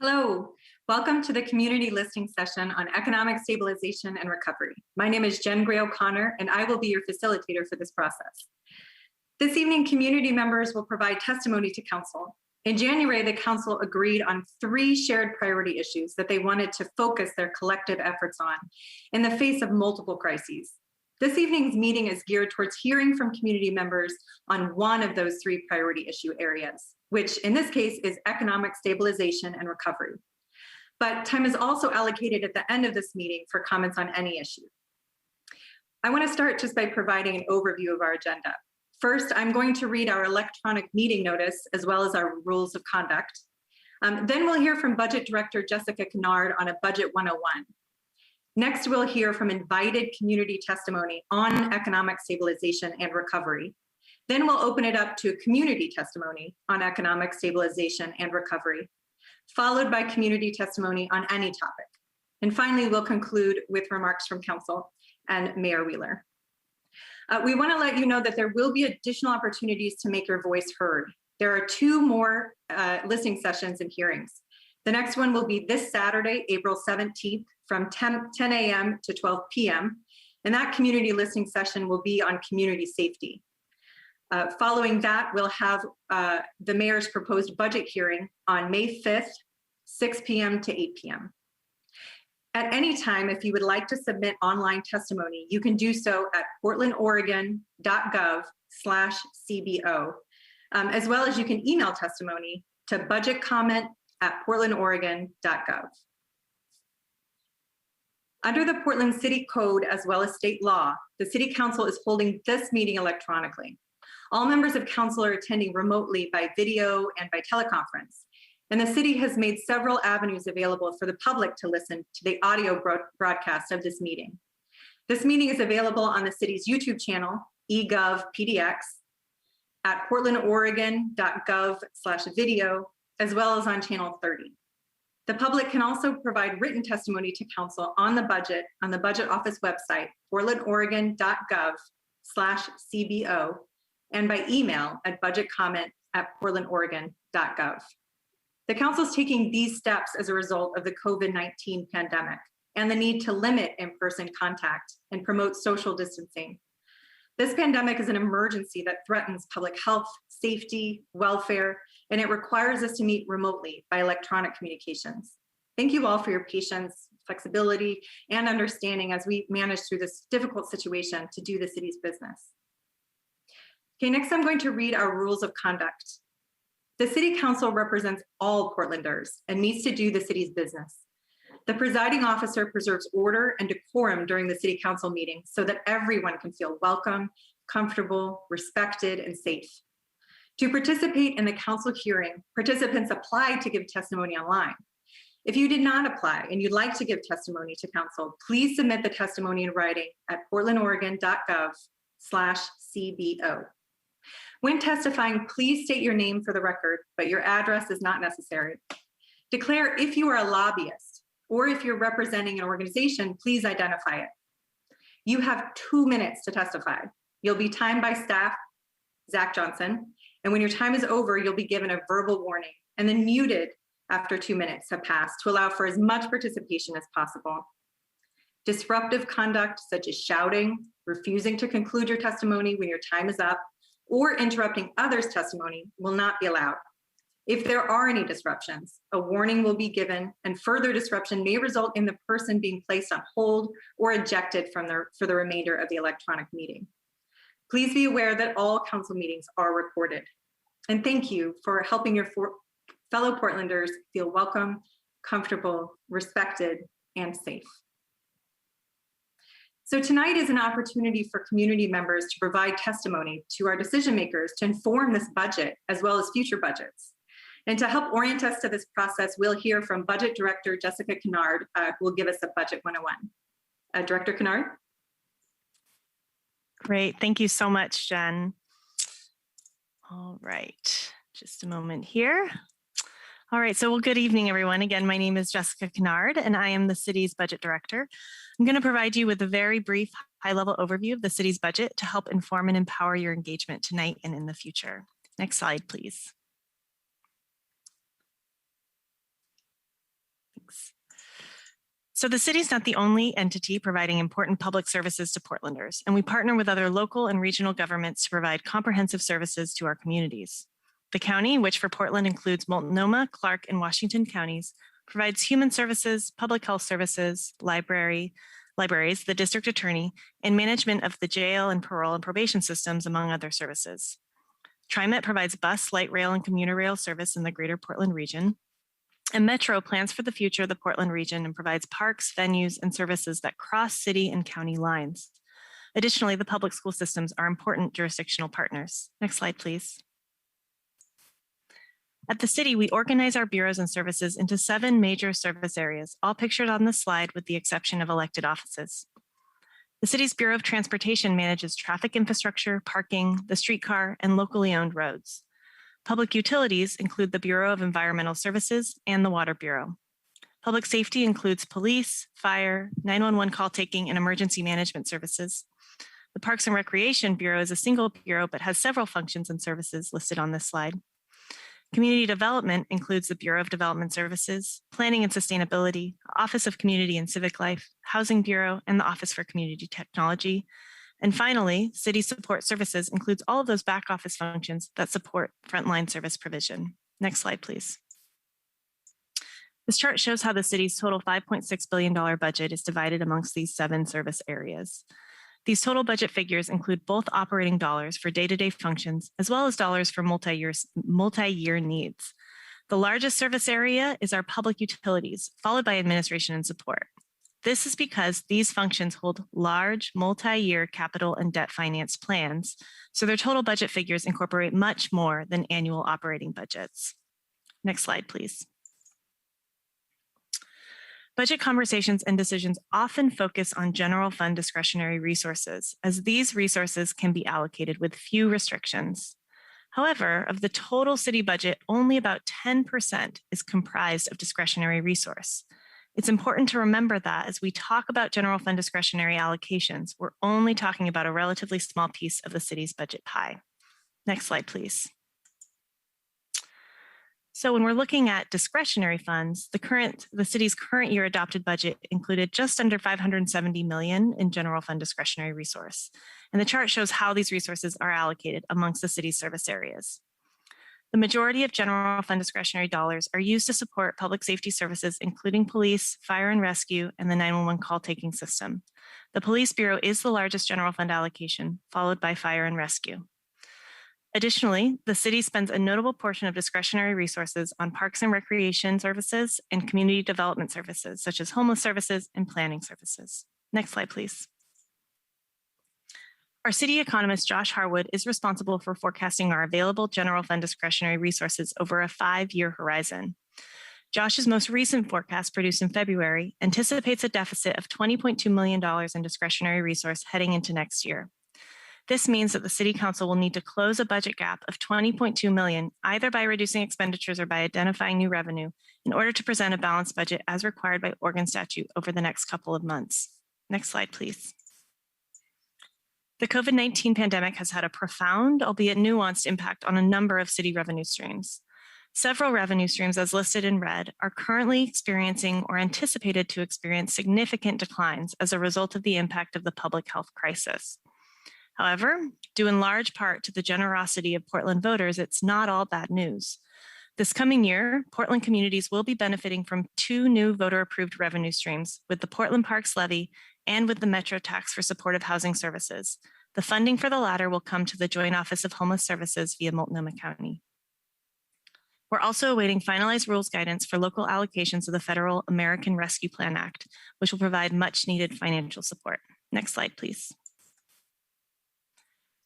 Hello, welcome to the community listening session on economic stabilization and recovery. My name is Jen Gray O'Connor, and I will be your facilitator for this process. This evening, community members will provide testimony to Council. In January, the Council agreed on 3 shared priority issues that they wanted to focus their collective efforts on in the face of multiple crises. This evening's meeting is geared towards hearing from community members on one of those 3 priority issue areas, which in this case is economic stabilization and recovery. But time is also allocated at the end of this meeting for comments on any issue. I want to start just by providing an overview of our agenda. First, I'm going to read our electronic meeting notice as well as our rules of conduct. Then we'll hear from Budget Director Jessica Kennard on a Budget 101. Next, we'll hear from invited community testimony on economic stabilization and recovery. Then we'll open it up to community testimony on economic stabilization and recovery, followed by community testimony on any topic. And finally, we'll conclude with remarks from Council and Mayor Wheeler. We want to let you know that there will be additional opportunities to make your voice heard. There are 2 more listening sessions and hearings. The next one will be this Saturday, April 17th, from 10 a.m. to 12 p.m. And that community listening session will be on community safety. Following that, we'll have the mayor's proposed budget hearing on May 5th, 6 p.m. to 8 p.m. At any time, if you would like to submit online testimony, you can do so at portlandoregon.gov/CBO, as well as you can email testimony to budgetcomment@portlandoregon.gov. Under the Portland City Code, as well as state law, the City Council is holding this meeting electronically. All members of Council are attending remotely by video and by teleconference. And the city has made several avenues available for the public to listen to the audio broadcast of this meeting. This meeting is available on the city's YouTube channel, eGovPDX, at portlandoregon.gov/video, as well as on channel 30. The public can also provide written testimony to Council on the budget office website, portlandoregon.gov/CBO, and by email at budgetcomment@portlandoregon.gov. The Council is taking these steps as a result of the COVID-19 pandemic and the need to limit in-person contact and promote social distancing. This pandemic is an emergency that threatens public health, safety, welfare, and it requires us to meet remotely by electronic communications. Thank you all for your patience, flexibility, and understanding as we manage through this difficult situation to do the city's business. Okay, next I'm going to read our rules of conduct. The City Council represents all Portlanders and needs to do the city's business. The presiding officer preserves order and decorum during the City Council meeting so that everyone can feel welcome, comfortable, respected, and safe. To participate in the Council hearing, participants apply to give testimony online. If you did not apply and you'd like to give testimony to Council, please submit the testimony in writing at portlandoregon.gov/CBO. When testifying, please state your name for the record, but your address is not necessary. Declare if you are a lobbyist, or if you're representing an organization, please identify it. You have 2 minutes to testify. You'll be timed by staff, Zach Johnson, and when your time is over, you'll be given a verbal warning and then muted after 2 minutes have passed to allow for as much participation as possible. Disruptive conduct, such as shouting, refusing to conclude your testimony when your time is up, or interrupting others' testimony will not be allowed. If there are any disruptions, a warning will be given, and further disruption may result in the person being placed on hold or ejected for the remainder of the electronic meeting. Please be aware that all Council meetings are recorded. And thank you for helping your fellow Portlanders feel welcome, comfortable, respected, and safe. So tonight is an opportunity for community members to provide testimony to our decision makers to inform this budget as well as future budgets. And to help orient us to this process, we'll hear from Budget Director Jessica Kennard, who will give us a Budget 101. Director Kennard. Great, thank you so much, Jen. All right, just a moment here. All right, so good evening, everyone. Again, my name is Jessica Kennard, and I am the city's budget director. I'm going to provide you with a very brief, high-level overview of the city's budget to help inform and empower your engagement tonight and in the future. Next slide, please. Thanks. So the city is not the only entity providing important public services to Portlanders, and we partner with other local and regional governments to provide comprehensive services to our communities. The county, which for Portland includes Multnomah, Clark, and Washington counties, provides human services, public health services, libraries, the district attorney, and management of the jail and parole and probation systems, among other services. TriMet provides bus, light rail, and commuter rail service in the greater Portland region. And Metro plans for the future of the Portland region and provides parks, venues, and services that cross city and county lines. Additionally, the public school systems are important jurisdictional partners. Next slide, please. At the city, we organize our bureaus and services into 7 major service areas, all pictured on this slide with the exception of elected offices. The city's Bureau of Transportation manages traffic infrastructure, parking, the streetcar, and locally owned roads. Public utilities include the Bureau of Environmental Services and the Water Bureau. Public safety includes police, fire, 911 call taking, and emergency management services. The Parks and Recreation Bureau is a single bureau but has several functions and services listed on this slide. Community development includes the Bureau of Development Services, Planning and Sustainability, Office of Community and Civic Life, Housing Bureau, and the Office for Community Technology. And finally, city support services includes all of those back office functions that support frontline service provision. Next slide, please. This chart shows how the city's total $5.6 billion budget is divided amongst these 7 service areas. These total budget figures include both operating dollars for day-to-day functions, as well as dollars for multi-year needs. The largest service area is our public utilities, followed by administration and support. This is because these functions hold large multi-year capital and debt finance plans, so their total budget figures incorporate much more than annual operating budgets. Next slide, please. Budget conversations and decisions often focus on general fund discretionary resources, as these resources can be allocated with few restrictions. However, of the total city budget, only about 10% is comprised of discretionary resource. It's important to remember that as we talk about general fund discretionary allocations, we're only talking about a relatively small piece of the city's budget pie. Next slide, please. So when we're looking at discretionary funds, the city's current year adopted budget included just under $570 million in general fund discretionary resource. And the chart shows how these resources are allocated amongst the city's service areas. The majority of general fund discretionary dollars are used to support public safety services, including police, fire and rescue, and the 911 call taking system. The Police Bureau is the largest general fund allocation, followed by fire and rescue. Additionally, the city spends a notable portion of discretionary resources on parks and recreation services and community development services, such as homeless services and planning services. Next slide, please. Our city economist, Josh Harwood, is responsible for forecasting our available general fund discretionary resources over a 5-year horizon. Josh's most recent forecast, produced in February, anticipates a deficit of $20.2 million in discretionary resource heading into next year. This means that the City Council will need to close a budget gap of $20.2 million, either by reducing expenditures or by identifying new revenue, in order to present a balanced budget as required by Oregon statute over the next couple of months. Next slide, please. The COVID-19 pandemic has had a profound, albeit nuanced, impact on a number of city revenue streams. Several revenue streams, as listed in red, are currently experiencing or anticipated to experience significant declines as a result of the impact of the public health crisis. However, due in large part to the generosity of Portland voters, it's not all bad news. This coming year, Portland communities will be benefiting from 2 new voter-approved revenue streams, with the Portland Parks Levy and with the Metro Tax for Supportive Housing Services. The funding for the latter will come to the Joint Office of Homeless Services via Multnomah County. We're also awaiting finalized rules guidance for local allocations of the Federal American Rescue Plan Act, which will provide much needed financial support. Next slide, please.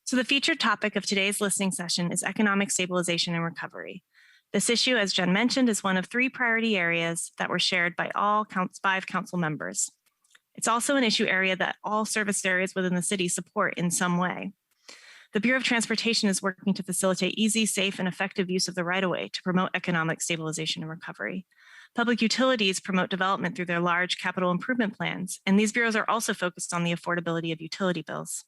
So the featured topic of today's listening session is economic stabilization and recovery. This issue, as Jen mentioned, is one of 3 priority areas that were shared by all 5 council members. It's also an issue area that all service areas within the city support in some way. The Bureau of Transportation is working to facilitate easy, safe, and effective use of the right-of-way to promote economic stabilization and recovery. Public utilities promote development through their large capital improvement plans, and these bureaus are also focused on the affordability of utility bills.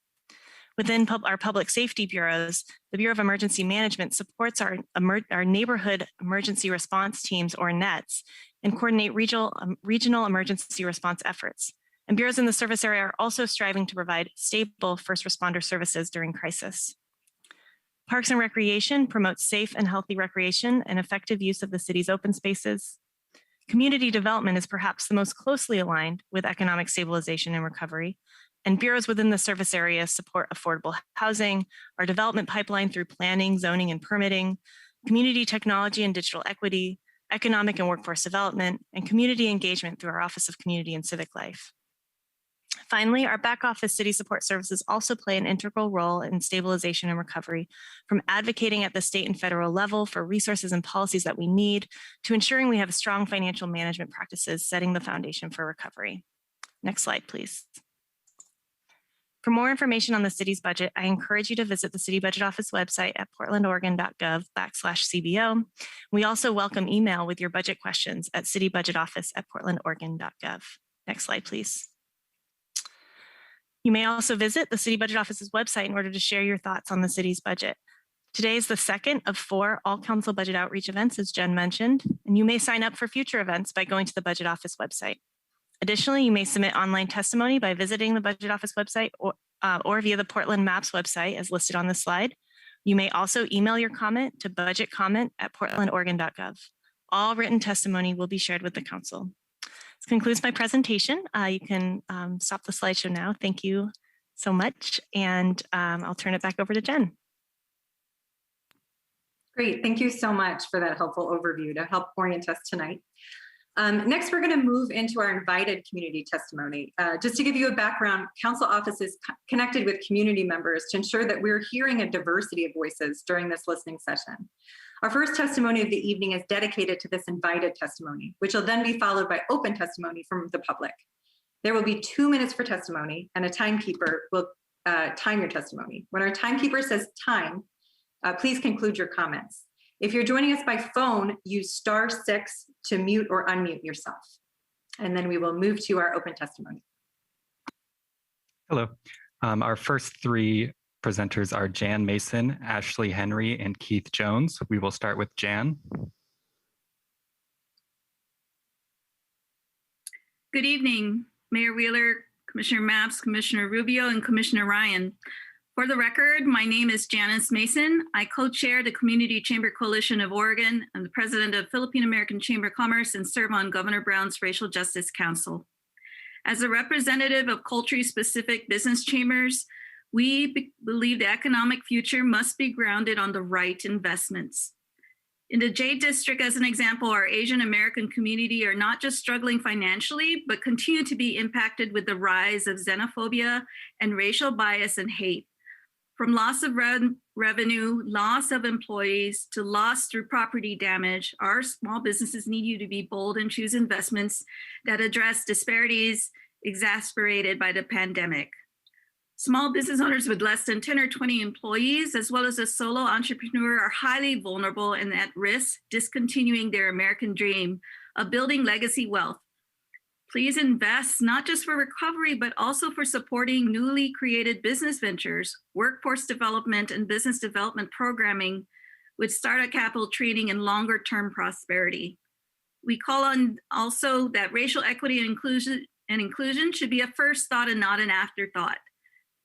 Within our public safety bureaus, the Bureau of Emergency Management supports our neighborhood emergency response teams, or NETs, and coordinate regional emergency response efforts. And bureaus in the service area are also striving to provide stable first responder services during crisis. Parks and Recreation promotes safe and healthy recreation and effective use of the city's open spaces. Community development is perhaps the most closely aligned with economic stabilization and recovery, and bureaus within the service area support affordable housing, our development pipeline through planning, zoning, and permitting, community technology and digital equity, economic and workforce development, and community engagement through our Office of Community and Civic Life. Finally, our back office city support services also play an integral role in stabilization and recovery, from advocating at the state and federal level for resources and policies that we need, to ensuring we have strong financial management practices, setting the foundation for recovery. Next slide, please. For more information on the city's budget, I encourage you to visit the City Budget Office website at portlandoregon.gov/CBO. We also welcome email with your budget questions at citybudgetoffice@portlandoregon.gov. Next slide, please. You may also visit the City Budget Office's website in order to share your thoughts on the city's budget. Today is the second of 4 all-council budget outreach events, as Jen mentioned, and you may sign up for future events by going to the Budget Office website. Additionally, you may submit online testimony by visiting the Budget Office website or via the Portland Maps website as listed on the slide. You may also email your comment to budgetcomment@portlandoregon.gov. All written testimony will be shared with the council. This concludes my presentation. You can stop the slideshow now. Thank you so much. And I'll turn it back over to Jen. Great. Thank you so much for that helpful overview to help orient us tonight. Next, we're going to move into our invited community testimony. Just to give you a background, council office is connected with community members to ensure that we're hearing a diversity of voices during this listening session. Our first testimony of the evening is dedicated to this invited testimony, which will then be followed by open testimony from the public. There will be 2 minutes for testimony, and a timekeeper will time your testimony. When our timekeeper says time, please conclude your comments. If you're joining us by phone, use *6 to mute or unmute yourself. And then we will move to our open testimony. Hello. Our first 3 presenters are Jan Mason, Ashley Henry, and Keith Jones. We will start with Jan. Good evening, Mayor Wheeler, Commissioner Mapps, Commissioner Rubio, and Commissioner Ryan. For the record, my name is Janice Mason. I co-chair the Community Chamber Coalition of Oregon. I'm the president of Philippine American Chamber of Commerce and serve on Governor Brown's Racial Justice Council. As a representative of culture-specific business chambers, we believe the economic future must be grounded on the right investments. In the J District, as an example, our Asian American community are not just struggling financially, but continue to be impacted with the rise of xenophobia and racial bias and hate. From loss of revenue, loss of employees, to loss through property damage, our small businesses need you to be bold and choose investments that address disparities exacerbated by the pandemic. Small business owners with less than 10 or 20 employees, as well as a solo entrepreneur, are highly vulnerable and at risk discontinuing their American dream of building legacy wealth. Please invest not just for recovery, but also for supporting newly created business ventures, workforce development, and business development programming with startup capital training and longer-term prosperity. We call on also that racial equity and inclusion should be a first thought and not an afterthought.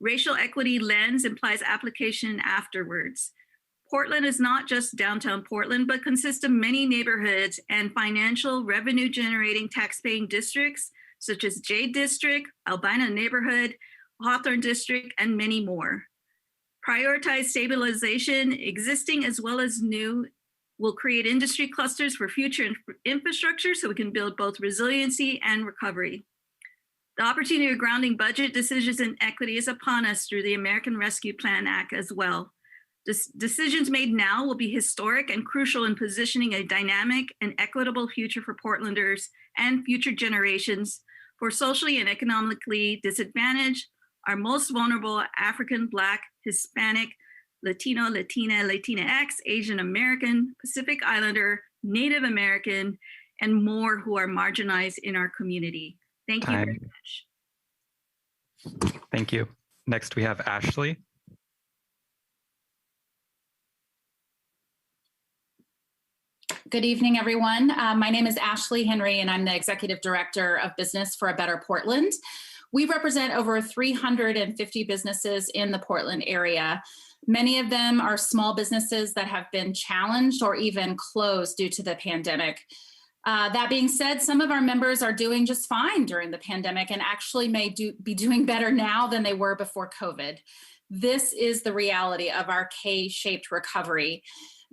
Racial equity lens implies application afterwards. Portland is not just downtown Portland, but consists of many neighborhoods and financial revenue generating tax-paying districts, such as J District, Albina Neighborhood, Hawthorne District, and many more. Prioritize stabilization, existing as well as new, will create industry clusters for future infrastructure so we can build both resiliency and recovery. The opportunity of grounding budget decisions and equity is upon us through the American Rescue Plan Act as well. Decisions made now will be historic and crucial in positioning a dynamic and equitable future for Portlanders and future generations for socially and economically disadvantaged, our most vulnerable African, Black, Hispanic, Latino, Latina, Latinx, Asian American, Pacific Islander, Native American, and more who are marginalized in our community. Thank you very much. Thank you. Next, we have Ashley. Good evening, everyone. My name is Ashley Henry, and I'm the Executive Director of Business for a Better Portland. We represent over 350 businesses in the Portland area. Many of them are small businesses that have been challenged or even closed due to the pandemic. That being said, some of our members are doing just fine during the pandemic and actually may be doing better now than they were before COVID. This is the reality of our K-shaped recovery.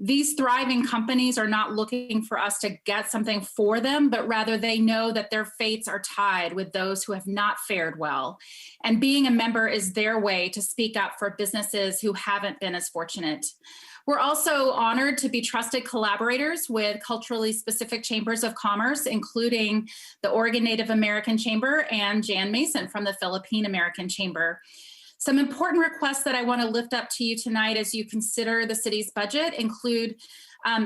These thriving companies are not looking for us to get something for them, but rather they know that their fates are tied with those who have not fared well. And being a member is their way to speak up for businesses who haven't been as fortunate. We're also honored to be trusted collaborators with culturally specific chambers of commerce, including the Oregon Native American Chamber and Jan Mason from the Philippine American Chamber. Some important requests that I want to lift up to you tonight as you consider the city's budget include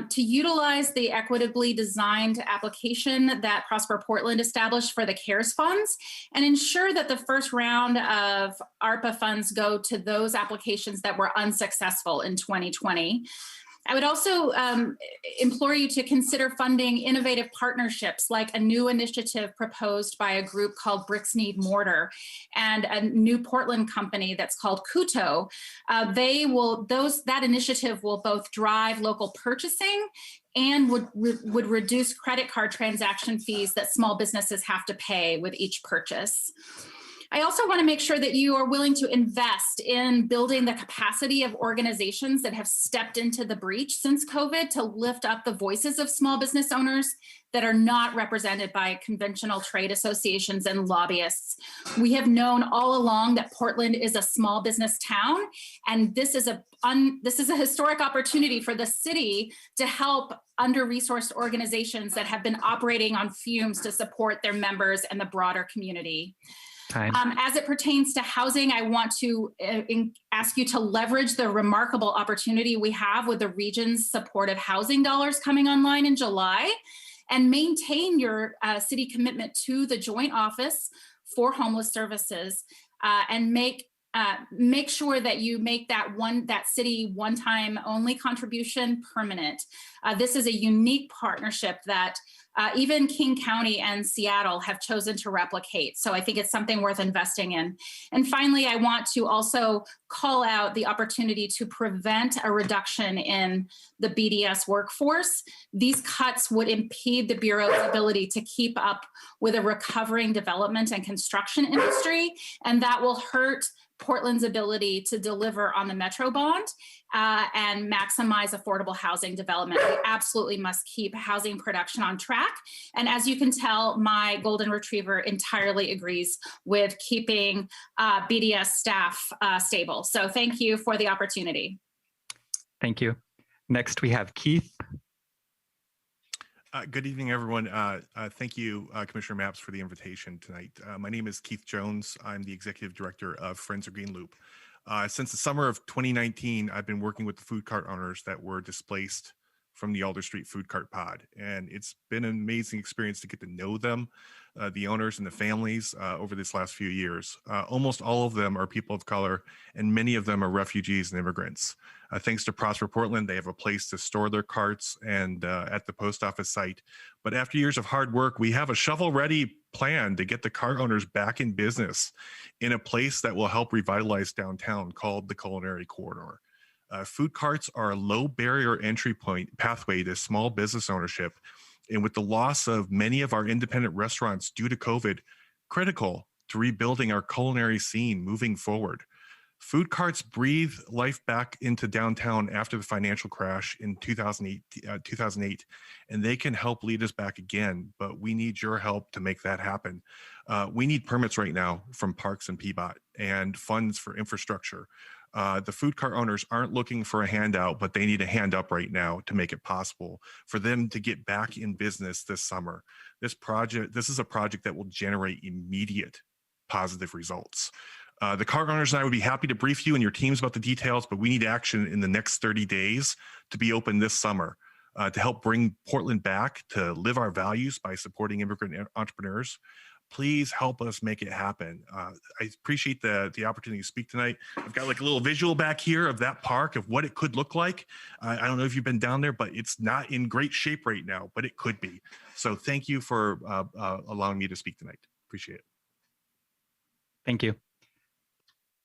to utilize the equitably designed application that Prosper Portland established for the CARES funds and ensure that the first round of ARPA funds go to those applications that were unsuccessful in 2020. I would also implore you to consider funding innovative partnerships like a new initiative proposed by a group called Bricks Need Mortar and a new Portland company that's called Kuto. That initiative will both drive local purchasing and would reduce credit card transaction fees that small businesses have to pay with each purchase. I also want to make sure that you are willing to invest in building the capacity of organizations that have stepped into the breach since COVID to lift up the voices of small business owners that are not represented by conventional trade associations and lobbyists. We have known all along that Portland is a small business town, and this is a historic opportunity for the city to help under-resourced organizations that have been operating on fumes to support their members and the broader community. As it pertains to housing, I want to ask you to leverage the remarkable opportunity we have with the region's supportive housing dollars coming online in July and maintain your city commitment to the joint office for homeless services and make sure that you make that city one-time only contribution permanent. This is a unique partnership that even King County and Seattle have chosen to replicate. So I think it's something worth investing in. And finally, I want to also call out the opportunity to prevent a reduction in the BDS workforce. These cuts would impede the Bureau's ability to keep up with a recovering development and construction industry, and that will hurt Portland's ability to deliver on the Metro bond and maximize affordable housing development. We absolutely must keep housing production on track. And as you can tell, my golden retriever entirely agrees with keeping BDS staff stable. So thank you for the opportunity. Thank you. Next, we have Keith. Good evening, everyone. Thank you, Commissioner Mapps, for the invitation tonight. My name is Keith Jones. I'm the Executive Director of Friends of Green Loop. Since the summer of 2019, I've been working with the food cart owners that were displaced from the Alder Street Food Cart Pod. And it's been an amazing experience to get to know them, the owners and the families over this last few years. Almost all of them are people of color, and many of them are refugees and immigrants. Thanks to Prosper Portland, they have a place to store their carts and at the post office site. But after years of hard work, we have a shovel-ready plan to get the cart owners back in business in a place that will help revitalize downtown called the Culinary Corridor. Food carts are a low barrier entry pathway to small business ownership. And with the loss of many of our independent restaurants due to COVID, critical to rebuilding our culinary scene moving forward. Food carts breathe life back into downtown after the financial crash in 2008, and they can help lead us back again, but we need your help to make that happen. We need permits right now from Parks and PBOT and funds for infrastructure. The food cart owners aren't looking for a handout, but they need a hand up right now to make it possible for them to get back in business this summer. This is a project that will generate immediate positive results. The cart owners and I would be happy to brief you and your teams about the details, but we need action in the next 30 days to be open this summer to help bring Portland back to live our values by supporting immigrant entrepreneurs, Please help us make it happen. I appreciate the opportunity to speak tonight. I've got like a little visual back here of that park of what it could look like. I don't know if you've been down there, but it's not in great shape right now, but it could be. So thank you for allowing me to speak tonight. Appreciate it. Thank you.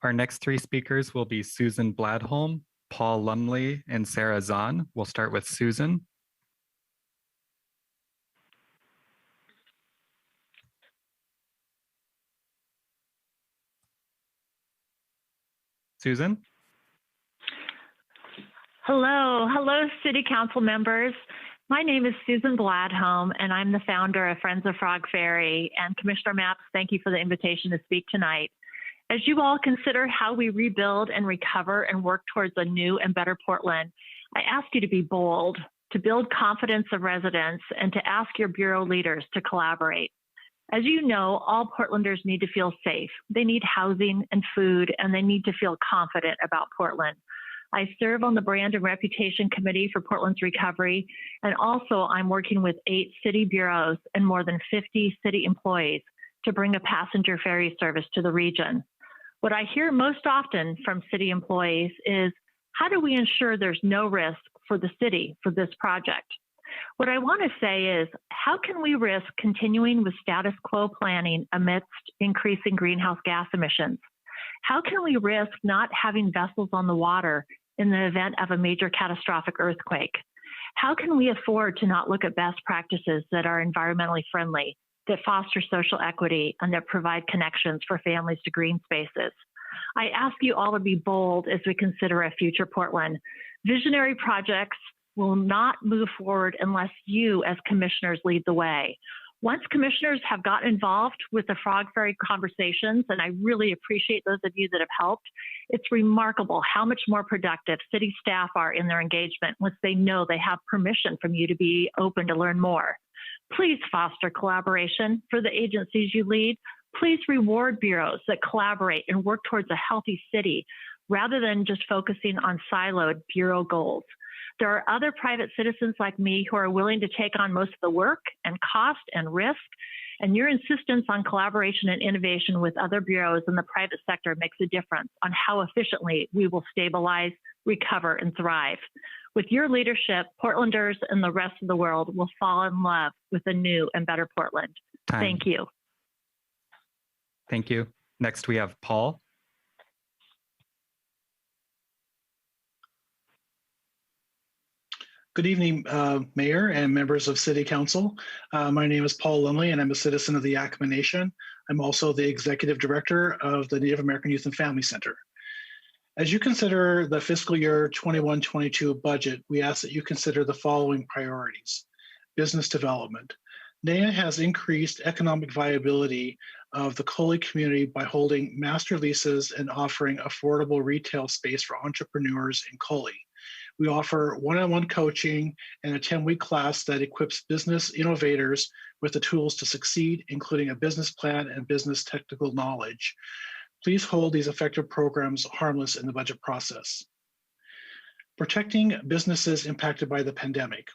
Our next three speakers will be Susan Bladholm, Paul Lumley, and Sarah Zahn. We'll start with Susan. Susan? Hello, City Council members. My name is Susan Bladholm, and I'm the founder of Friends of Frog Ferry. And Commissioner Mapps, thank you for the invitation to speak tonight. As you all consider how we rebuild and recover and work towards a new and better Portland, I ask you to be bold, to build confidence of residents, and to ask your Bureau leaders to collaborate. As you know, all Portlanders need to feel safe. They need housing and food, and they need to feel confident about Portland. I serve on the Brand and Reputation Committee for Portland's recovery, and also I'm working with 8 city bureaus and more than 50 city employees to bring a passenger ferry service to the region. What I hear most often from city employees is, how do we ensure there's no risk for the city for this project? What I want to say is, how can we risk continuing with status quo planning amidst increasing greenhouse gas emissions? How can we risk not having vessels on the water in the event of a major catastrophic earthquake? How can we afford to not look at best practices that are environmentally friendly, that foster social equity, and that provide connections for families to green spaces? I ask you all to be bold as we consider a future Portland. Visionary projects will not move forward unless you as commissioners lead the way. Once commissioners have gotten involved with the Frog Ferry conversations, and I really appreciate those of you that have helped, it's remarkable how much more productive city staff are in their engagement once they know they have permission from you to be open to learn more. Please foster collaboration for the agencies you lead. Please reward bureaus that collaborate and work towards a healthy city rather than just focusing on siloed bureau goals. There are other private citizens like me who are willing to take on most of the work and cost and risk, and your insistence on collaboration and innovation with other bureaus in the private sector makes a difference on how efficiently we will stabilize, recover, and thrive. With your leadership, Portlanders and the rest of the world will fall in love with a new and better Portland. Time. Thank you. Thank you. Next, we have Paul. Good evening, Mayor and members of City Council. My name is Paul Lumley, and I'm a citizen of the Yakama Nation. I'm also the Executive Director of the Native American Youth and Family Center. As you consider the fiscal year 21-22 budget, we ask that you consider the following priorities. Business development. NAYA has increased economic viability of the Coley community by holding master leases and offering affordable retail space for entrepreneurs in Coley. We offer one-on-one coaching and a 10-week class that equips business innovators with the tools to succeed, including a business plan and business technical knowledge. Please hold these effective programs harmless in the budget process. Protecting businesses impacted by the pandemic.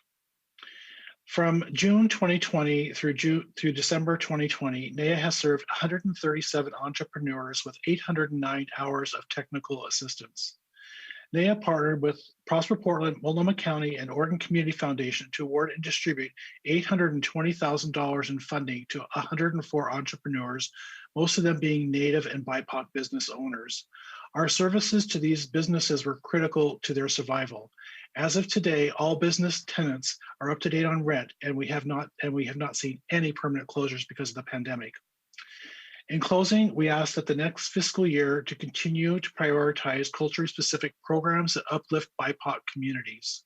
From June 2020 through December 2020, NAYA has served 137 entrepreneurs with 809 hours of technical assistance. NAYA partnered with Prosper Portland, Multnomah County, and Oregon Community Foundation to award and distribute $820,000 in funding to 104 entrepreneurs, most of them being Native and BIPOC business owners. Our services to these businesses were critical to their survival. As of today, all business tenants are up to date on rent, and we have not seen any permanent closures because of the pandemic. In closing, we ask that the next fiscal year to continue to prioritize culturally specific programs that uplift BIPOC communities.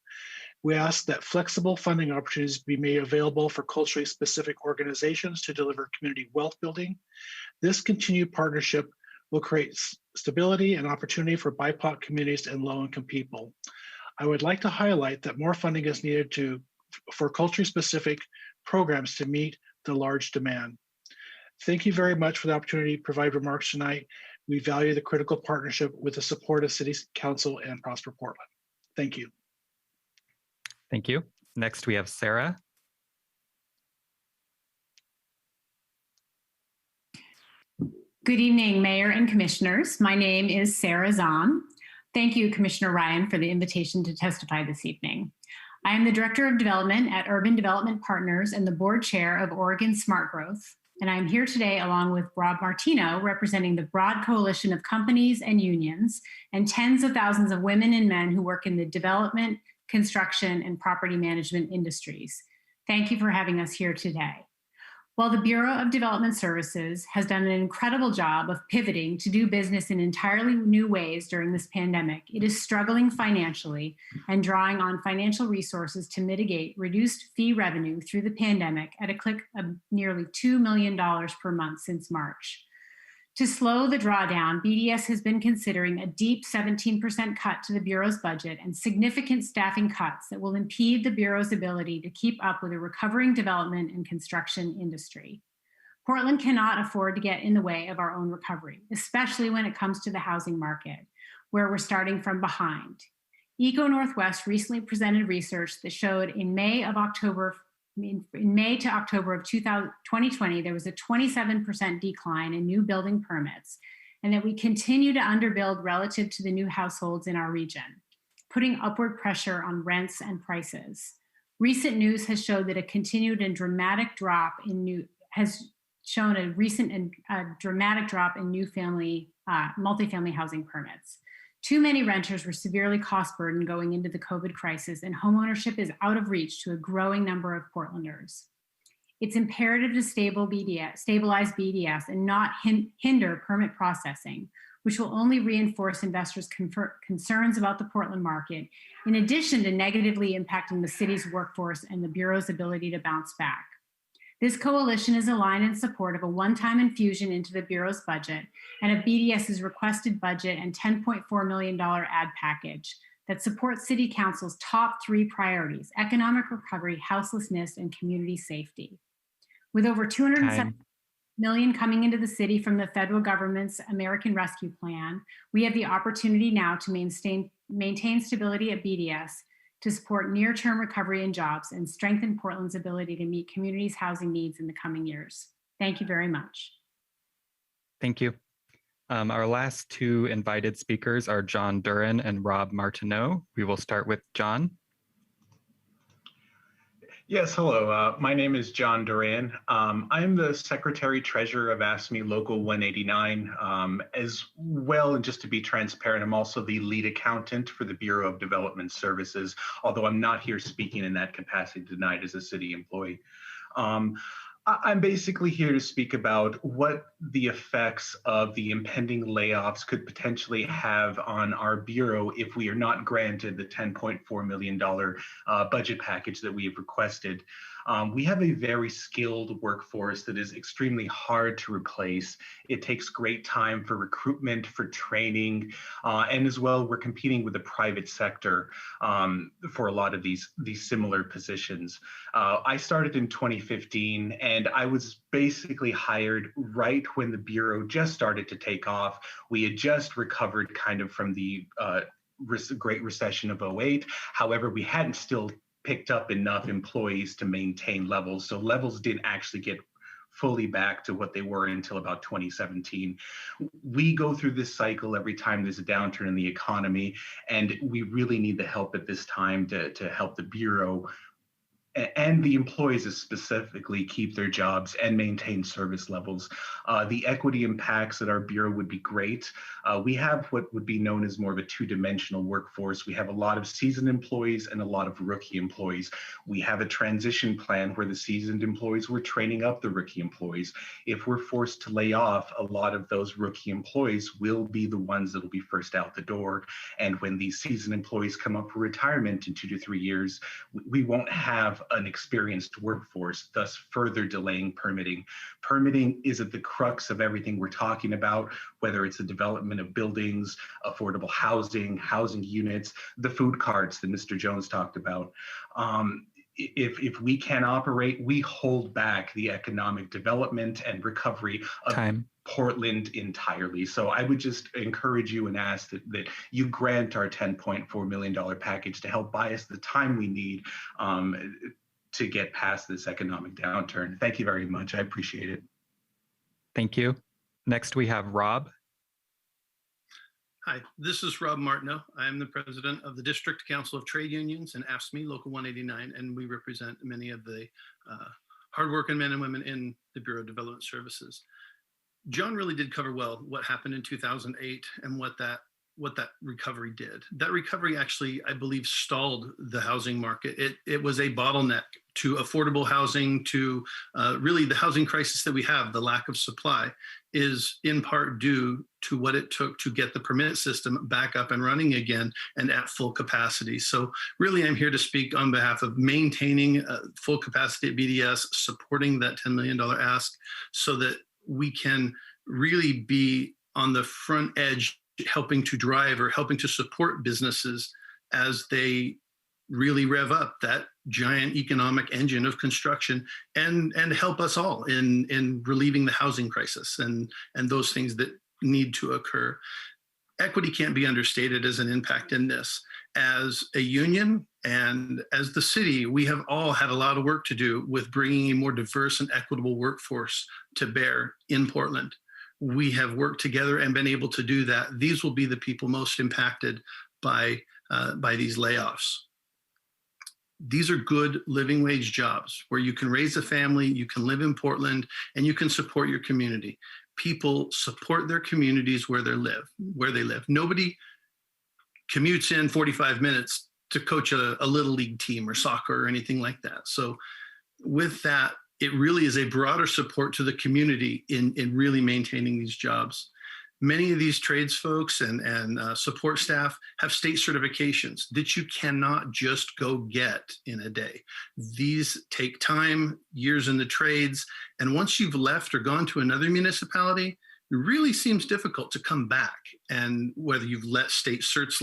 We ask that flexible funding opportunities be made available for culturally specific organizations to deliver community wealth building. This continued partnership will create stability and opportunity for BIPOC communities and low-income people. I would like to highlight that more funding is needed for culturally specific programs to meet the large demand. Thank you very much for the opportunity to provide remarks tonight. We value the critical partnership with the support of City Council and Prosper Portland. Thank you. Thank you. Next, we have Sarah. Good evening, Mayor and Commissioners. My name is Sarah Zahn. Thank you, Commissioner Ryan, for the invitation to testify this evening. I am the Director of Development at Urban Development Partners and the Board Chair of Oregon Smart Growth. And I'm here today along with Rob Martino, representing the broad coalition of companies and unions and tens of thousands of women and men who work in the development, construction, and property management industries. Thank you for having us here today. While the Bureau of Development Services has done an incredible job of pivoting to do business in entirely new ways during this pandemic, it is struggling financially and drawing on financial resources to mitigate reduced fee revenue through the pandemic at a clip of nearly $2 million per month since March. To slow the drawdown, BDS has been considering a deep 17% cut to the Bureau's budget and significant staffing cuts that will impede the Bureau's ability to keep up with a recovering development and construction industry. Portland cannot afford to get in the way of our own recovery, especially when it comes to the housing market, where we're starting from behind. Eco Northwest recently presented research that showed in May to October of 2020, there was a 27% decline in new building permits, and that we continue to underbuild relative to the new households in our region, putting upward pressure on rents and prices. Recent news has showed that a continued and dramatic drop in new multifamily housing permits. Too many renters were severely cost burdened going into the COVID crisis, and homeownership is out of reach to a growing number of Portlanders. It's imperative to stabilize BDS and not hinder permit processing, which will only reinforce investors' concerns about the Portland market, in addition to negatively impacting the city's workforce and the Bureau's ability to bounce back. This coalition is aligned in support of a one-time infusion into the Bureau's budget and of BDS's requested budget and $10.4 million ad package that supports City Council's top 3 priorities: economic recovery, houselessness, and community safety. With over $207 million coming into the city from the federal government's American Rescue Plan, we have the opportunity now to maintain stability at BDS, to support near-term recovery and jobs, and strengthen Portland's ability to meet communities' housing needs in the coming years. Thank you very much. Thank you. Our last 2 invited speakers are John Duran and Rob Martineau. We will start with John. Yes, hello. My name is John Duran. I'm the Secretary Treasurer of ASME Local 189. As well, and just to be transparent, I'm also the lead accountant for the Bureau of Development Services, although I'm not here speaking in that capacity tonight as a city employee. I'm basically here to speak about what the effects of the impending layoffs could potentially have on our Bureau if we are not granted the $10.4 million budget package that we have requested. We have a very skilled workforce that is extremely hard to replace. It takes great time for recruitment, for training, and as well, we're competing with the private sector for a lot of these similar positions. I started in 2015, and I was basically hired right when the Bureau just started to take off. We had just recovered kind of from the Great Recession of 08. However, we hadn't still picked up enough employees to maintain levels. So levels didn't actually get fully back to what they were until about 2017. We go through this cycle every time there's a downturn in the economy, and we really need the help at this time to help the Bureau and the employees specifically keep their jobs and maintain service levels. The equity impacts at our Bureau would be great. We have what would be known as more of a 2-dimensional workforce. We have a lot of seasoned employees and a lot of rookie employees. We have a transition plan where the seasoned employees, we're training up the rookie employees. If we're forced to lay off, a lot of those rookie employees will be the ones that will be first out the door. And when these seasoned employees come up for retirement in 2 to 3 years, we won't have an experienced workforce, thus further delaying permitting. Permitting is at the crux of everything we're talking about, whether it's the development of buildings, affordable housing, housing units, the food carts that Mr. Jones talked about. If we can't operate, we hold back the economic development and recovery of Portland entirely. So I would just encourage you and ask that you grant our $10.4 million package to help buy us the time we need to get past this economic downturn. Thank you very much. I appreciate it. Thank you. Next, we have Rob. Hi, this is Rob Martineau. I am the president of the District Council of Trade Unions and AFSCME Local 189, and we represent many of the hardworking men and women in the Bureau of Development Services. John really did cover well what happened in 2008 and what that recovery did. That recovery actually, I believe, stalled the housing market. It was a bottleneck to affordable housing, to really the housing crisis that we have. The lack of supply is in part due to what it took to get the permit system back up and running again and at full capacity. So really, I'm here to speak on behalf of maintaining full capacity at BDS, supporting that $10 million ask so that we can really be on the front edge helping to drive or helping to support businesses as they really rev up that giant economic engine of construction and help us all in relieving the housing crisis and those things that need to occur. Equity can't be understated as an impact in this. As a union and as the city, we have all had a lot of work to do with bringing a more diverse and equitable workforce to bear in Portland. We have worked together and been able to do that. These will be the people most impacted by these layoffs. These are good living wage jobs where you can raise a family, you can live in Portland, and you can support your community. People support their communities where they live. Nobody commutes in 45 minutes to coach a little league team or soccer or anything like that. So with that, it really is a broader support to the community in really maintaining these jobs. Many of these trades folks and support staff have state certifications that you cannot just go get in a day. These take time, years in the trades, and once you've left or gone to another municipality, it really seems difficult to come back. And whether you've let state certs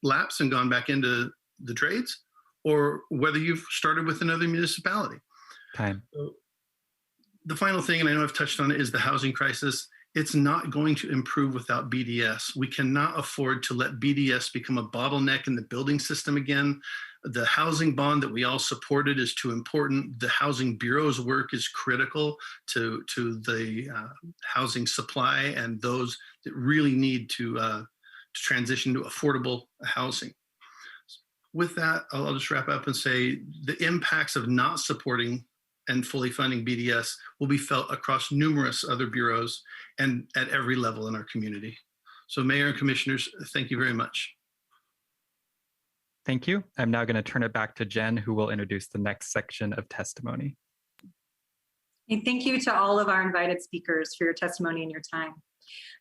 lapse and gone back into the trades, or whether you've started with another municipality. Time. So the final thing, and I know I've touched on it, is the housing crisis. It's not going to improve without BDS. We cannot afford to let BDS become a bottleneck in the building system again. The housing bond that we all supported is too important. The Housing Bureau's work is critical to the housing supply and those that really need to transition to affordable housing. With that, I'll just wrap up and say the impacts of not supporting and fully funding BDS will be felt across numerous other bureaus and at every level in our community. So Mayor and Commissioners, thank you very much. Thank you. I'm now going to turn it back to Jen, who will introduce the next section of testimony. And thank you to all of our invited speakers for your testimony and your time.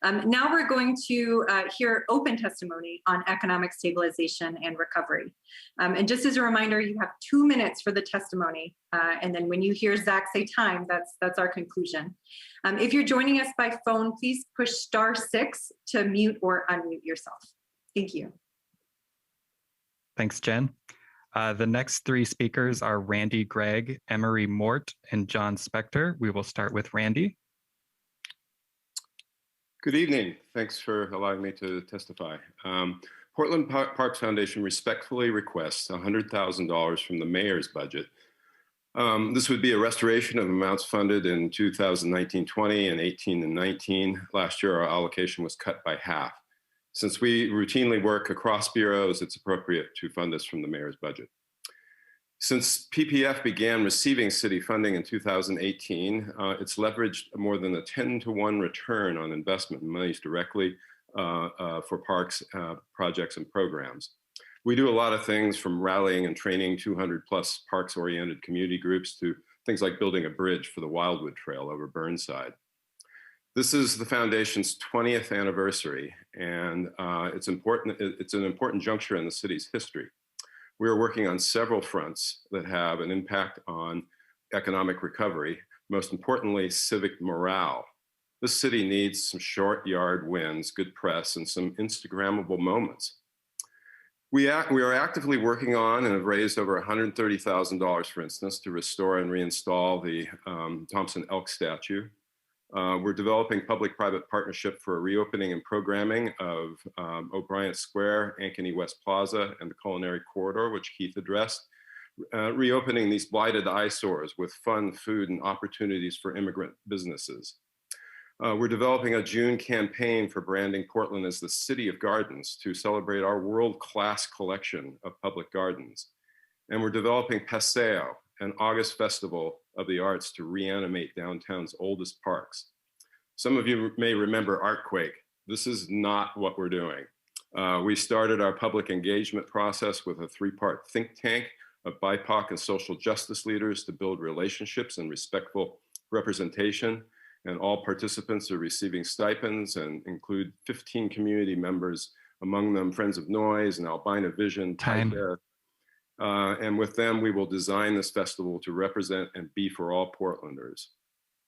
Now we're going to hear open testimony on economic stabilization and recovery. And just as a reminder, you have 2 minutes for the testimony. And then when you hear Zach say time, that's our conclusion. If you're joining us by phone, please push *6 to mute or unmute yourself. Thank you. Thanks, Jen. The next 3 speakers are Randy Gregg, Emery Mort, and John Spector. We will start with Randy. Good evening. Thanks for allowing me to testify. Portland Parks Foundation respectfully requests $100,000 from the mayor's budget. This would be a restoration of amounts funded in 2019-20 and 18 and 19. Last year, our allocation was cut by half. Since we routinely work across bureaus, it's appropriate to fund this from the mayor's budget. Since PPF began receiving city funding in 2018, it's leveraged more than a 10-to-1 return on investment in monies directly for parks projects and programs. We do a lot of things from rallying and training 200+ parks-oriented community groups to things like building a bridge for the Wildwood Trail over Burnside. This is the foundation's 20th anniversary, and it's an important juncture in the city's history. We are working on several fronts that have an impact on economic recovery, most importantly, civic morale. This city needs some short yard wins, good press, and some Instagrammable moments. We are actively working on and have raised over $130,000, for instance, to restore and reinstall the Thompson Elk statue. We're developing public-private partnership for a reopening and programming of O'Brien Square, Ankeny West Plaza, and the Culinary Corridor, which Keith addressed. Reopening these blighted eyesores with fun, food, and opportunities for immigrant businesses. We're developing a June campaign for branding Portland as the City of Gardens to celebrate our world-class collection of public gardens. And we're developing Paseo, an August festival of the arts to reanimate downtown's oldest parks. Some of you may remember Artquake. This is not what we're doing. We started our public engagement process with a 3-part think tank of BIPOC and social justice leaders to build relationships and respectful representation. And all participants are receiving stipends and include 15 community members, among them Friends of Noise and Albina Vision. Time. And with them, we will design this festival to represent and be for all Portlanders.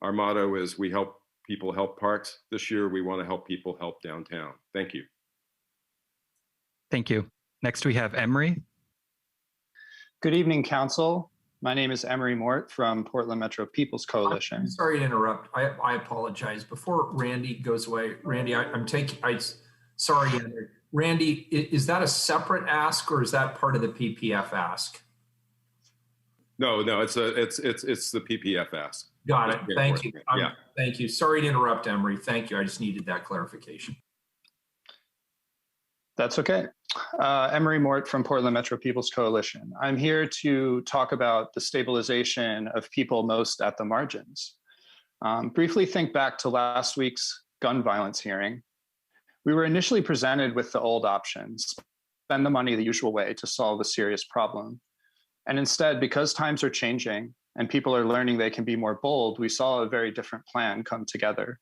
Our motto is we help people help parks. This year, we want to help people help downtown. Thank you. Thank you. Next, we have Emery. Good evening, Council. My name is Emery Mort from Portland Metro People's Coalition. I'm sorry to interrupt. I apologize. Before Randy goes away, Randy, sorry, Randy, is that a separate ask or is that part of the PPF ask? No, it's the PPF ask. Got it. Thank you. Thank you. Sorry to interrupt, Emery. Thank you. I just needed that clarification. That's okay. Emery Mort from Portland Metro People's Coalition. I'm here to talk about the stabilization of people most at the margins. Briefly think back to last week's gun violence hearing. We were initially presented with the old options, spend the money the usual way to solve a serious problem. And instead, because times are changing and people are learning they can be more bold, we saw a very different plan come together.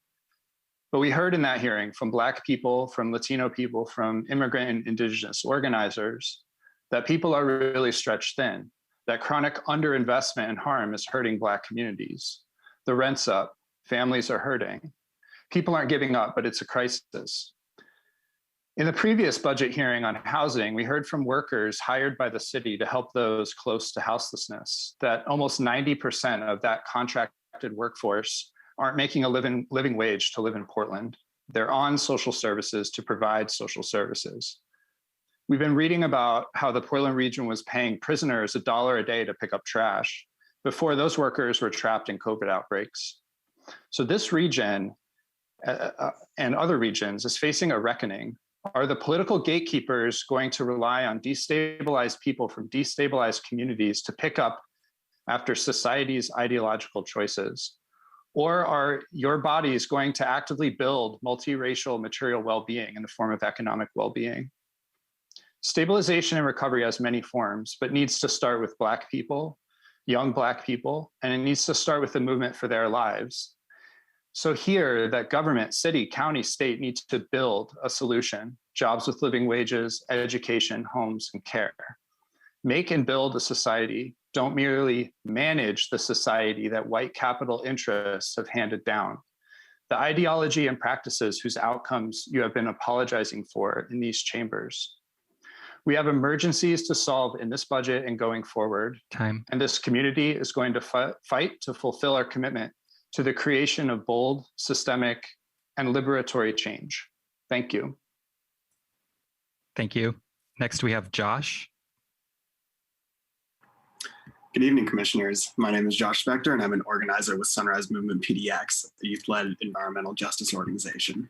But we heard in that hearing from Black people, from Latino people, from immigrant and Indigenous organizers, that people are really stretched thin, that chronic underinvestment and harm is hurting Black communities. The rent's up, families are hurting. People aren't giving up, but it's a crisis. In the previous budget hearing on housing, we heard from workers hired by the city to help those close to houselessness, that almost 90% of that contracted workforce aren't making a living wage to live in Portland. They're on social services to provide social services. We've been reading about how the Portland region was paying prisoners $1 a day to pick up trash before those workers were trapped in COVID outbreaks. So this region and other regions is facing a reckoning. Are the political gatekeepers going to rely on destabilized people from destabilized communities to pick up after society's ideological choices? Or are your bodies going to actively build multiracial material well-being in the form of economic well-being? Stabilization and recovery has many forms, but needs to start with Black people, young Black people, and it needs to start with the movement for their lives. So here, that government, city, county, state needs to build a solution: jobs with living wages, education, homes, and care. Make and build a society. Don't merely manage the society that white capital interests have handed down. The ideology and practices whose outcomes you have been apologizing for in these chambers. We have emergencies to solve in this budget and going forward. Time. And this community is going to fight to fulfill our commitment to the creation of bold, systemic, and liberatory change. Thank you. Thank you. Next, we have Josh. Good evening, commissioners. My name is Josh Spector, and I'm an organizer with Sunrise Movement PDX, a youth-led environmental justice organization.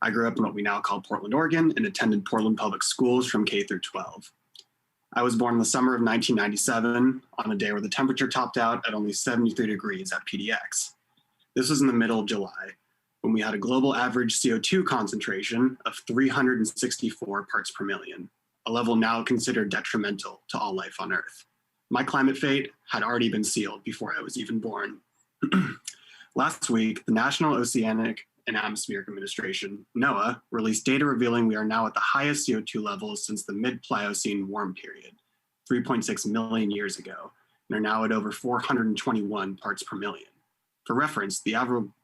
I grew up in what we now call Portland, Oregon, and attended Portland Public Schools from K through 12. I was born in the summer of 1997 on a day where the temperature topped out at only 73 degrees at PDX. This was in the middle of July, when we had a global average CO2 concentration of 364 parts per million, a level now considered detrimental to all life on Earth. My climate fate had already been sealed before I was even born. Last week, the National Oceanic and Atmospheric Administration, NOAA, released data revealing we are now at the highest CO2 levels since the mid-Pliocene warm period, 3.6 million years ago, and are now at over 421 parts per million. For reference, the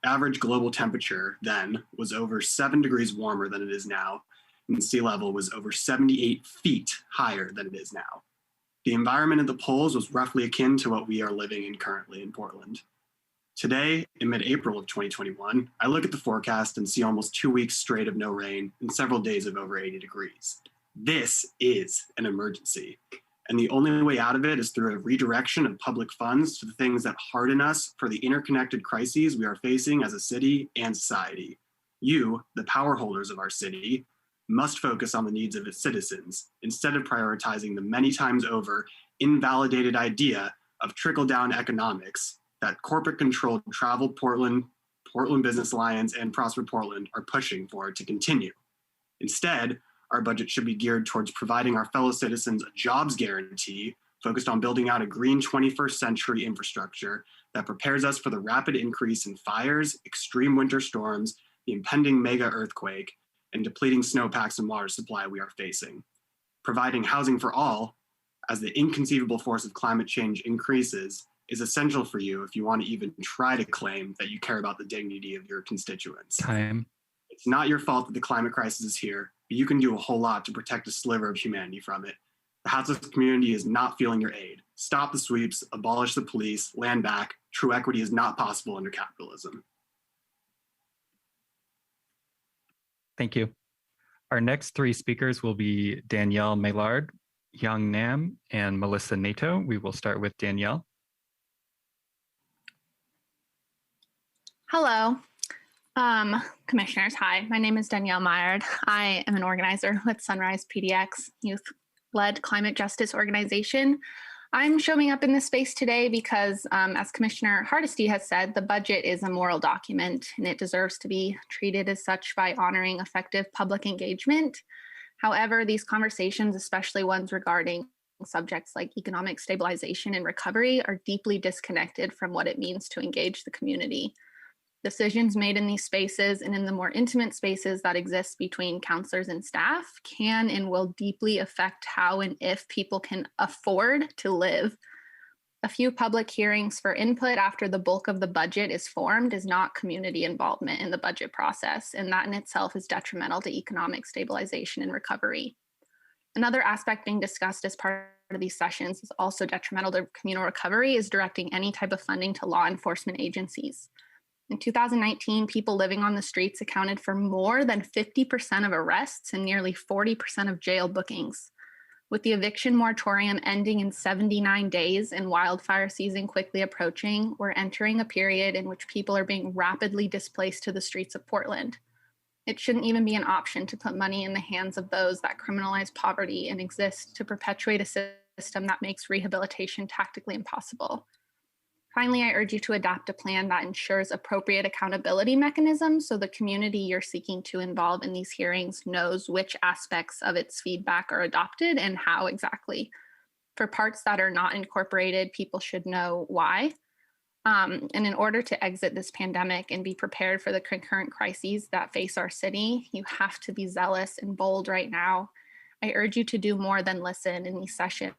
average global temperature then was over 7 degrees warmer than it is now, and sea level was over 78 feet higher than it is now. The environment at the poles was roughly akin to what we are living in currently in Portland. Today, in mid-April of 2021, I look at the forecast and see almost 2 weeks straight of no rain and several days of over 80 degrees. This is an emergency. And the only way out of it is through a redirection of public funds to the things that harden us for the interconnected crises we are facing as a city and society. You, the power holders of our city, must focus on the needs of its citizens instead of prioritizing the many times over invalidated idea of trickle-down economics that corporate-controlled Travel Portland, Portland Business Alliance, and Prosper Portland are pushing for to continue. Instead, our budget should be geared towards providing our fellow citizens a jobs guarantee focused on building out a green 21st century infrastructure that prepares us for the rapid increase in fires, extreme winter storms, the impending mega earthquake, and depleting snowpacks and water supply we are facing. Providing housing for all, as the inconceivable force of climate change increases, is essential for you if you want to even try to claim that you care about the dignity of your constituents. Time. It's not your fault that the climate crisis is here, but you can do a whole lot to protect a sliver of humanity from it. The houseless community is not feeling your aid. Stop the sweeps, abolish the police, land back. True equity is not possible under capitalism. Thank you. Our next three speakers will be Danielle Maillard, Young Nam, and Melissa Nato. We will start with Danielle. Hello, commissioners. Hi, my name is Danielle Maillard. I am an organizer with Sunrise PDX, youth-led climate justice organization. I'm showing up in this space today because, as Commissioner Hardesty has said, the budget is a moral document and it deserves to be treated as such by honoring effective public engagement. However, these conversations, especially ones regarding subjects like economic stabilization and recovery, are deeply disconnected from what it means to engage the community. Decisions made in these spaces and in the more intimate spaces that exist between counselors and staff can and will deeply affect how and if people can afford to live. A few public hearings for input after the bulk of the budget is formed is not community involvement in the budget process, and that in itself is detrimental to economic stabilization and recovery. Another aspect being discussed as part of these sessions is also detrimental to communal recovery is directing any type of funding to law enforcement agencies. In 2019, people living on the streets accounted for more than 50% of arrests and nearly 40% of jail bookings. With the eviction moratorium ending in 79 days and wildfire season quickly approaching, we're entering a period in which people are being rapidly displaced to the streets of Portland. It shouldn't even be an option to put money in the hands of those that criminalize poverty and exist to perpetuate a system that makes rehabilitation tactically impossible. Finally, I urge you to adopt a plan that ensures appropriate accountability mechanisms so the community you're seeking to involve in these hearings knows which aspects of its feedback are adopted and how exactly. For parts that are not incorporated, people should know why. And in order to exit this pandemic and be prepared for the concurrent crises that face our city, you have to be zealous and bold right now. I urge you to do more than listen in these sessions.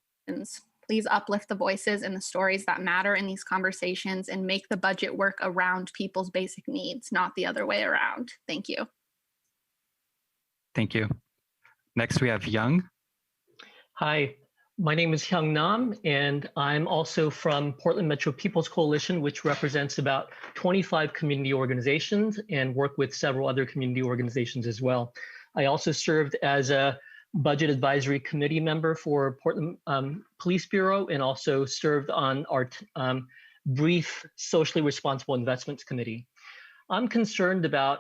Please uplift the voices and the stories that matter in these conversations and make the budget work around people's basic needs, not the other way around. Thank you. Thank you. Next, we have Young. Hi, my name is Hyung Nam, and I'm also from Portland Metro People's Coalition, which represents about 25 community organizations and work with several other community organizations as well. I also served as a Budget Advisory Committee member for Portland Police Bureau and also served on our brief Socially Responsible Investments Committee. I'm concerned about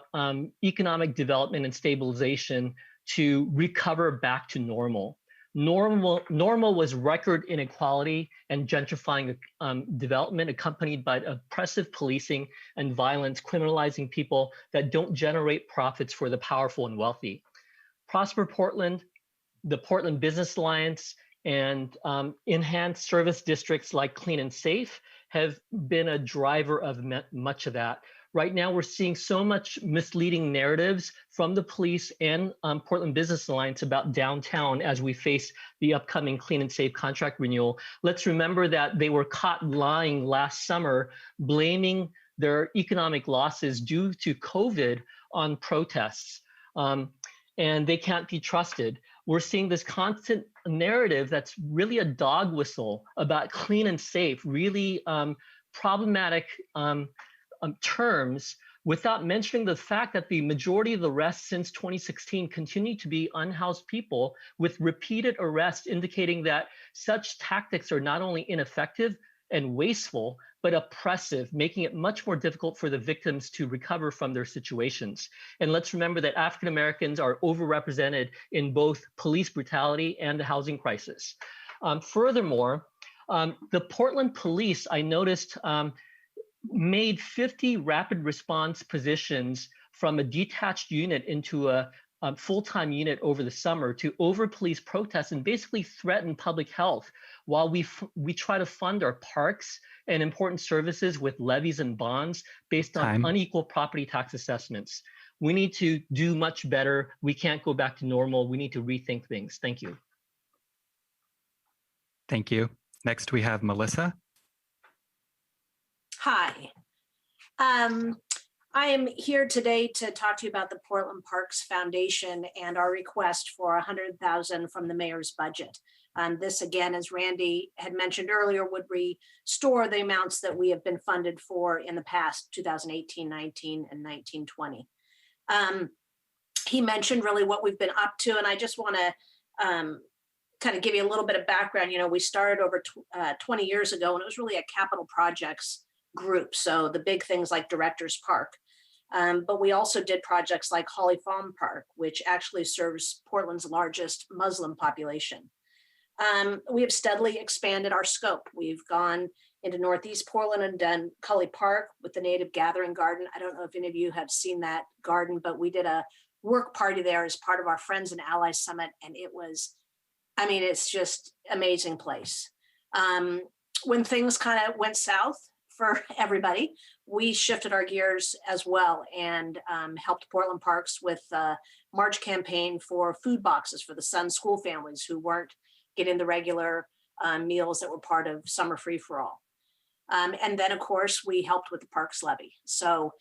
economic development and stabilization to recover back to normal. Normal was record inequality and gentrifying development accompanied by oppressive policing and violence, criminalizing people that don't generate profits for the powerful and wealthy. Prosper Portland, the Portland Business Alliance, and enhanced service districts like Clean and Safe have been a driver of much of that. Right now, we're seeing so much misleading narratives from the police and Portland Business Alliance about downtown as we face the upcoming Clean and Safe contract renewal. Let's remember that they were caught lying last summer, blaming their economic losses due to COVID on protests. And they can't be trusted. We're seeing this constant narrative that's really a dog whistle about clean and safe, really problematic terms without mentioning the fact that the majority of the arrests since 2016 continue to be unhoused people, with repeated arrests indicating that such tactics are not only ineffective and wasteful, but oppressive, making it much more difficult for the victims to recover from their situations. And let's remember that African Americans are overrepresented in both police brutality and the housing crisis. Furthermore, the Portland police, I noticed, made 50 rapid response positions from a detached unit into a full-time unit over the summer to over-police protests and basically threaten public health while we try to fund our parks and important services with levies and bonds based on unequal property tax assessments. We need to do much better. We can't go back to normal. We need to rethink things. Thank you. Thank you. Next, we have Melissa. Hi. I am here today to talk to you about the Portland Parks Foundation and our request for $100,000 from the mayor's budget. This, again, as Randy had mentioned earlier, would restore the amounts that we have been funded for in the past 2018, 19, and 19, 20. He mentioned really what we've been up to, and I just want to kind of give you a little bit of background. You know, we started over 20 years ago, and it was really a capital projects group. So the big things like Directors Park. But we also did projects like Holly Farm Park, which actually serves Portland's largest Muslim population. We have steadily expanded our scope. We've gone into Northeast Portland and done Cully Park with the Native Gathering Garden. I don't know if any of you have seen that garden, but we did a work party there as part of our Friends and Allies Summit. And it was, I mean, it's just amazing place. When things kind of went south for everybody, we shifted our gears as well and helped Portland Parks with a March campaign for food boxes for the Sun School families who weren't getting the regular meals that were part of Summer Free for All. And then, of course, we helped with the Parks Levy. So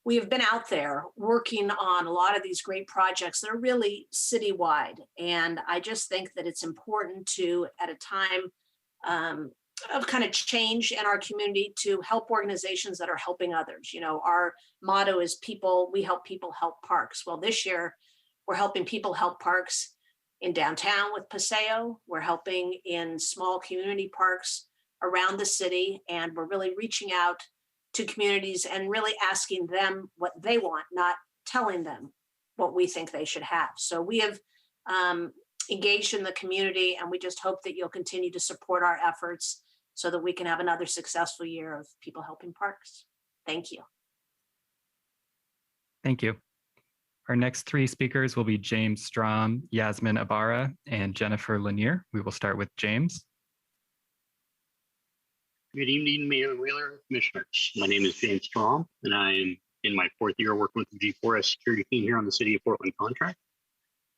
we have been out there working on a lot of these great projects that are really citywide. And I just think that it's important to, at a time of kind of change in our community, to help organizations that are helping others. You know, our motto is we help people help parks. Well, this year we're helping people help parks in downtown with Paseo. We're helping in small community parks around the city. And we're really reaching out to communities and really asking them what they want, not telling them what we think they should have. So we have engaged in the community, and we just hope that you'll continue to support our efforts so that we can have another successful year of people helping parks. Thank you. Thank you. Our next three speakers will be James Strom, Yasmin Ibarra, and Jennifer Lanier. We will start with James. Good evening, Mayor Wheeler, Commissioners. My name is James Strom, and I am in my fourth year working with the G4S security team here on the City of Portland contract.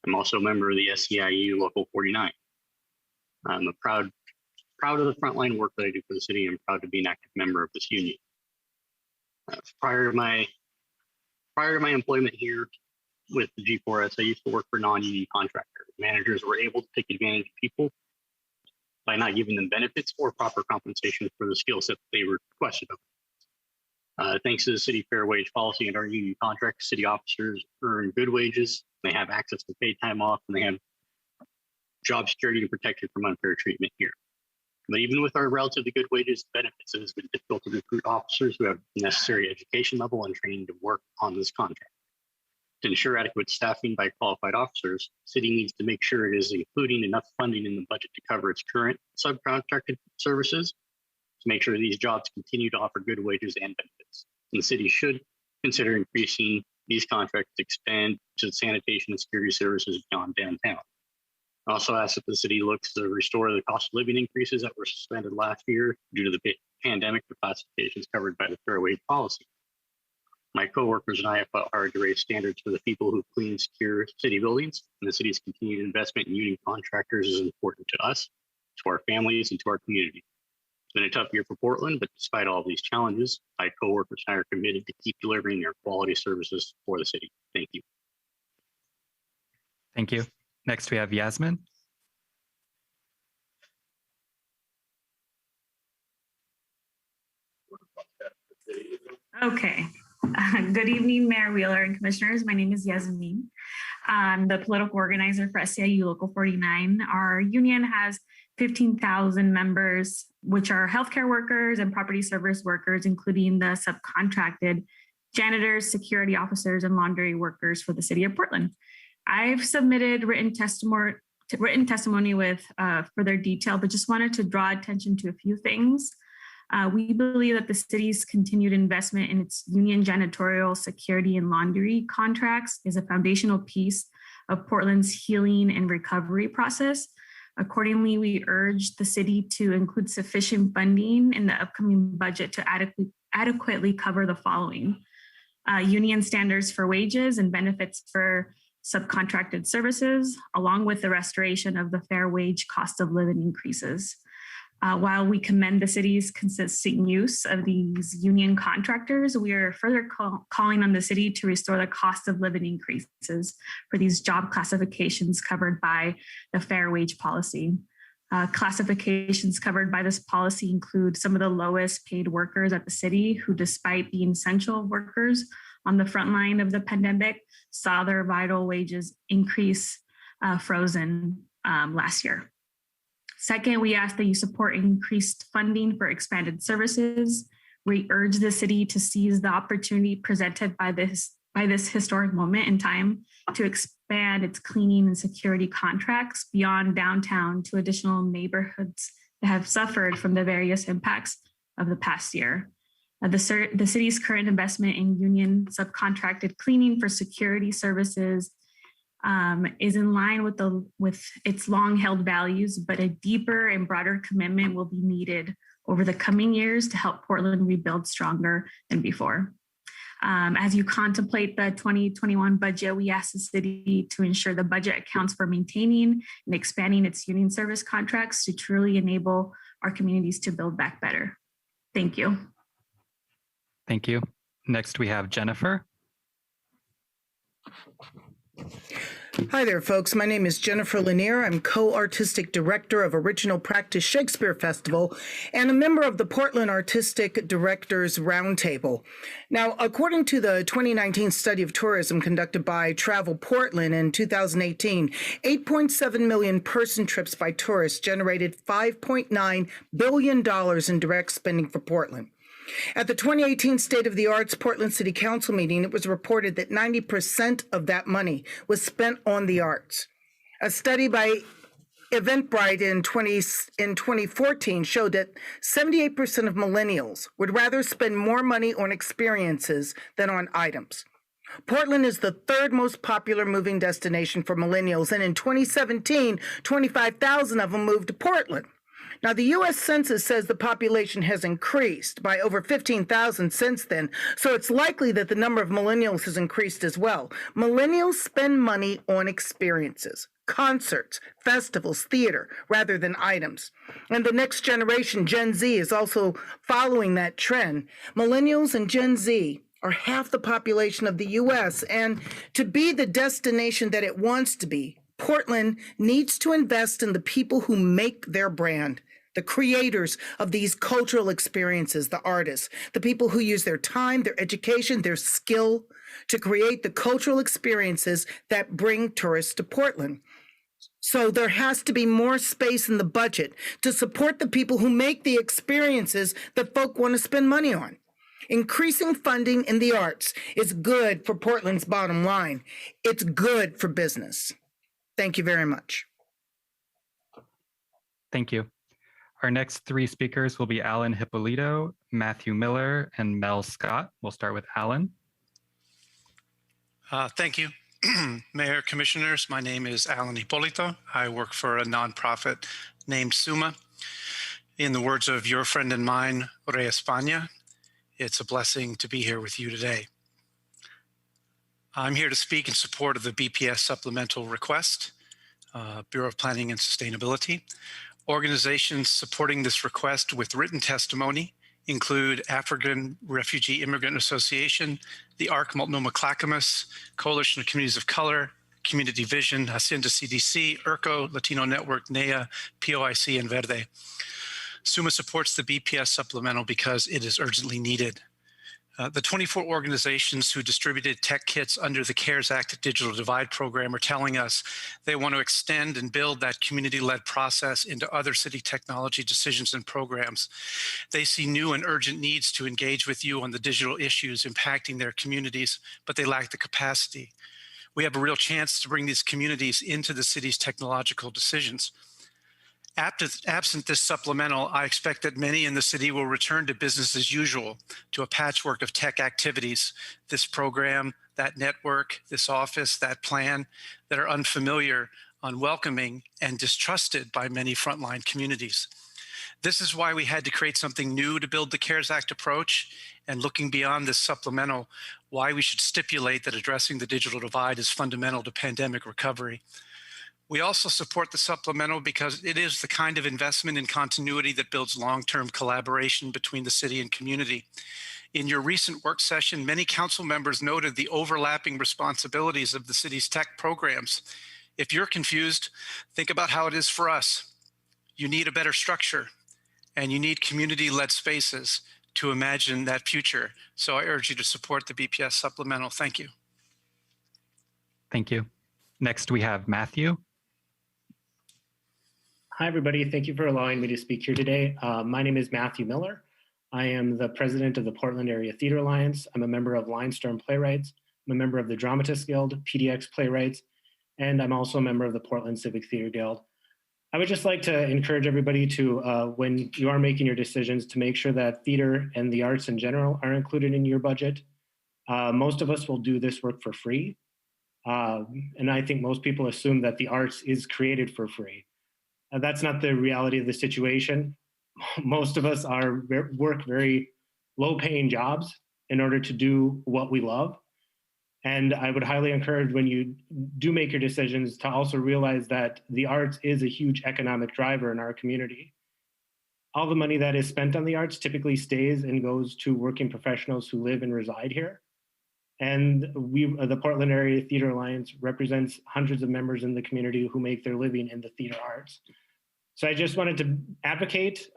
I'm also a member of the SCIU Local 49. I'm proud of the frontline work that I do for the city. I'm proud to be an active member of this union. Prior to my employment here with the G4S, I used to work for non-union contractors. Managers were able to take advantage of people by not giving them benefits or proper compensation for the skill set that they requested of. Thanks to the city fair wage policy and our union contract, city officers earn good wages, they have access to paid time off, and they have job security and protection from unfair treatment here. But even with our relatively good wages and benefits, it has been difficult to recruit officers who have the necessary education level and training to work on this contract. To ensure adequate staffing by qualified officers, the city needs to make sure it is including enough funding in the budget to cover its current subcontracted services to make sure these jobs continue to offer good wages and benefits. And the city should consider increasing these contracts to expand to sanitation and security services beyond downtown. I also ask that the city looks to restore the cost of living increases that were suspended last year due to the pandemic for classifications covered by the fair wage policy. My coworkers and I have fought hard to raise standards for the people who clean and secure city buildings, and the city's continued investment in union contractors is important to us, to our families, and to our community. It's been a tough year for Portland, but despite all of these challenges, my coworkers and I are committed to keep delivering their quality services for the city. Thank you. Thank you. Next, we have Yasmin. Okay. Good evening, Mayor Wheeler and Commissioners. My name is Yasmin. I'm the political organizer for SEIU Local 49. Our union has 15,000 members, which are healthcare workers and property service workers, including the subcontracted janitors, security officers, and laundry workers for the city of Portland. I've submitted written testimony with further detail, but just wanted to draw attention to a few things. We believe that the city's continued investment in its union janitorial, security, and laundry contracts is a foundational piece of Portland's healing and recovery process. Accordingly, we urge the city to include sufficient funding in the upcoming budget to adequately cover the following: union standards for wages and benefits for subcontracted services, along with the restoration of the fair wage cost of living increases. While we commend the city's consistent use of these union contractors, we are further calling on the city to restore the cost of living increases for these job classifications covered by the fair wage policy. Classifications covered by this policy include some of the lowest paid workers at the city who, despite being essential workers on the front line of the pandemic, saw their vital wages increase frozen last year. Second, we ask that you support increased funding for expanded services. We urge the city to seize the opportunity presented by this historic moment in time to expand its cleaning and security contracts beyond downtown to additional neighborhoods that have suffered from the various impacts of the past year. The city's current investment in union subcontracted cleaning for security services is in line with its long-held values, but a deeper and broader commitment will be needed over the coming years to help Portland rebuild stronger than before. As you contemplate the 2021 budget, we ask the city to ensure the budget accounts for maintaining and expanding its union service contracts to truly enable our communities to build back better. Thank you. Thank you. Next, we have Jennifer. Hi there, folks. My name is Jennifer Lanier. I'm co-artistic director of Original Practice Shakespeare Festival and a member of the Portland Artistic Directors Roundtable. Now, according to the 2019 study of tourism conducted by Travel Portland in 2018, 8.7 million person trips by tourists generated $5.9 billion in direct spending for Portland. At the 2018 State of the Arts Portland City Council meeting, it was reported that 90% of that money was spent on the arts. A study by Eventbrite in 2014 showed that 78% of millennials would rather spend more money on experiences than on items. Portland is the third most popular moving destination for millennials, and in 2017, 25,000 of them moved to Portland. Now, the U.S. Census says the population has increased by over 15,000 since then, so it's likely that the number of millennials has increased as well. Millennials spend money on experiences, concerts, festivals, theater, rather than items. And the next generation, Gen Z, is also following that trend. Millennials and Gen Z are half the population of the U.S., and to be the destination that it wants to be, Portland needs to invest in the people who make their brand, the creators of these cultural experiences, the artists, the people who use their time, their education, their skill to create the cultural experiences that bring tourists to Portland. So there has to be more space in the budget to support the people who make the experiences that folk want to spend money on. Increasing funding in the arts is good for Portland's bottom line. It's good for business. Thank you very much. Thank you. Our next three speakers will be Alan Hippolito, Matthew Miller, and Mel Scott. We'll start with Alan. Thank you. Mayor, Commissioners, my name is Alan Hippolito. I work for a nonprofit named SUMA. In the words of your friend and mine, Rey España, it's a blessing to be here with you today. I'm here to speak in support of the BPS supplemental request, Bureau of Planning and Sustainability. Organizations supporting this request with written testimony include African Refugee Immigrant Association, the ARC Multnomah Clackamas, Coalition of Communities of Color, Community Vision, Hacienda CDC, ERCO, Latino Network, NEA, POIC, and Verde. SUMA supports the BPS supplemental because it is urgently needed. The 24 organizations who distributed tech kits under the CARES Act Digital Divide program are telling us they want to extend and build that community-led process into other city technology decisions and programs. They see new and urgent needs to engage with you on the digital issues impacting their communities, but they lack the capacity. We have a real chance to bring these communities into the city's technological decisions. Absent this supplemental, I expect that many in the city will return to business as usual, to a patchwork of tech activities, this program, that network, this office, that plan, that are unfamiliar, unwelcoming, and distrusted by many frontline communities. This is why we had to create something new to build the CARES Act approach, and looking beyond this supplemental, why we should stipulate that addressing the digital divide is fundamental to pandemic recovery. We also support the supplemental because it is the kind of investment in continuity that builds long-term collaboration between the city and community. In your recent work session, many council members noted the overlapping responsibilities of the city's tech programs. If you're confused, think about how it is for us. You need a better structure, and you need community-led spaces to imagine that future. So I urge you to support the BPS supplemental. Thank you. Thank you. Next, we have Matthew. Hi, everybody. Thank you for allowing me to speak here today. My name is Matthew Miller. I am the president of the Portland Area Theater Alliance. I'm a member of Lionstorm Playwrights. I'm a member of the Dramatists Guild, PDX Playwrights, and I'm also a member of the Portland Civic Theater Guild. I would just like to encourage everybody to, when you are making your decisions, to make sure that theater and the arts in general are included in your budget. Most of us will do this work for free. And I think most people assume that the arts is created for free. That's not the reality of the situation. Most of us work very low-paying jobs in order to do what we love. And I would highly encourage, when you do make your decisions, to also realize that the arts is a huge economic driver in our community. All the money that is spent on the arts typically stays and goes to working professionals who live and reside here. And the Portland Area Theater Alliance represents hundreds of members in the community who make their living in the theater arts. So I just wanted to advocate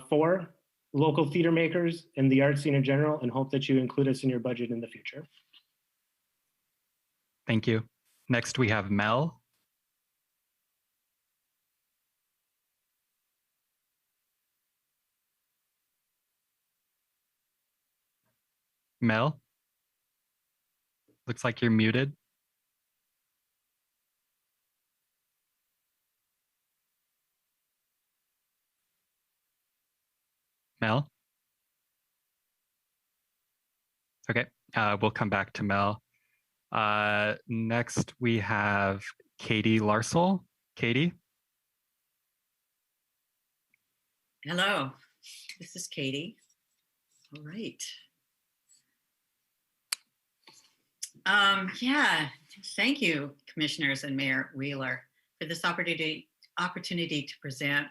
for local theater makers and the art scene in general, and hope that you include us in your budget in the future. Thank you. Next, we have Mel. Mel? Looks like you're muted. Mel? Okay, we'll come back to Mel. Next, we have Katie Larsel. Katie? Hello, this is Katie. All right. Yeah, thank you, Commissioners and Mayor Wheeler, for this opportunity to present.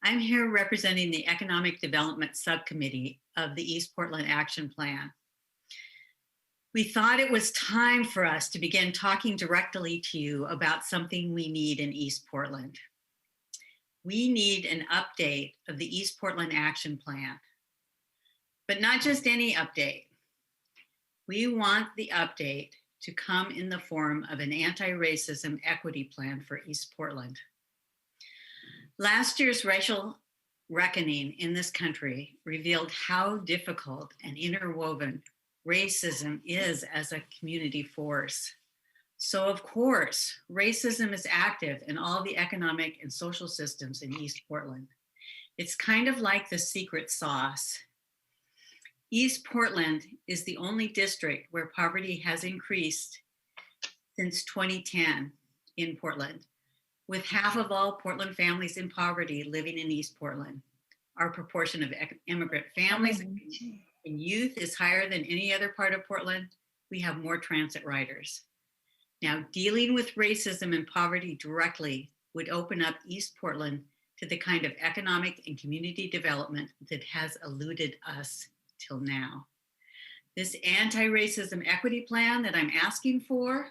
I'm here representing the Economic Development Subcommittee of the East Portland Action Plan. We thought it was time for us to begin talking directly to you about something we need in East Portland. We need an update of the East Portland Action Plan, but not just any update. We want the update to come in the form of an anti-racism equity plan for East Portland. Last year's racial reckoning in this country revealed how difficult and interwoven racism is as a community force. So of course, racism is active in all the economic and social systems in East Portland. It's kind of like the secret sauce. East Portland is the only district where poverty has increased since 2010 in Portland, with half of all Portland families in poverty living in East Portland. Our proportion of immigrant families and youth is higher than any other part of Portland. We have more transit riders. Now, dealing with racism and poverty directly would open up East Portland to the kind of economic and community development that has eluded us till now. This anti-racism equity plan that I'm asking for,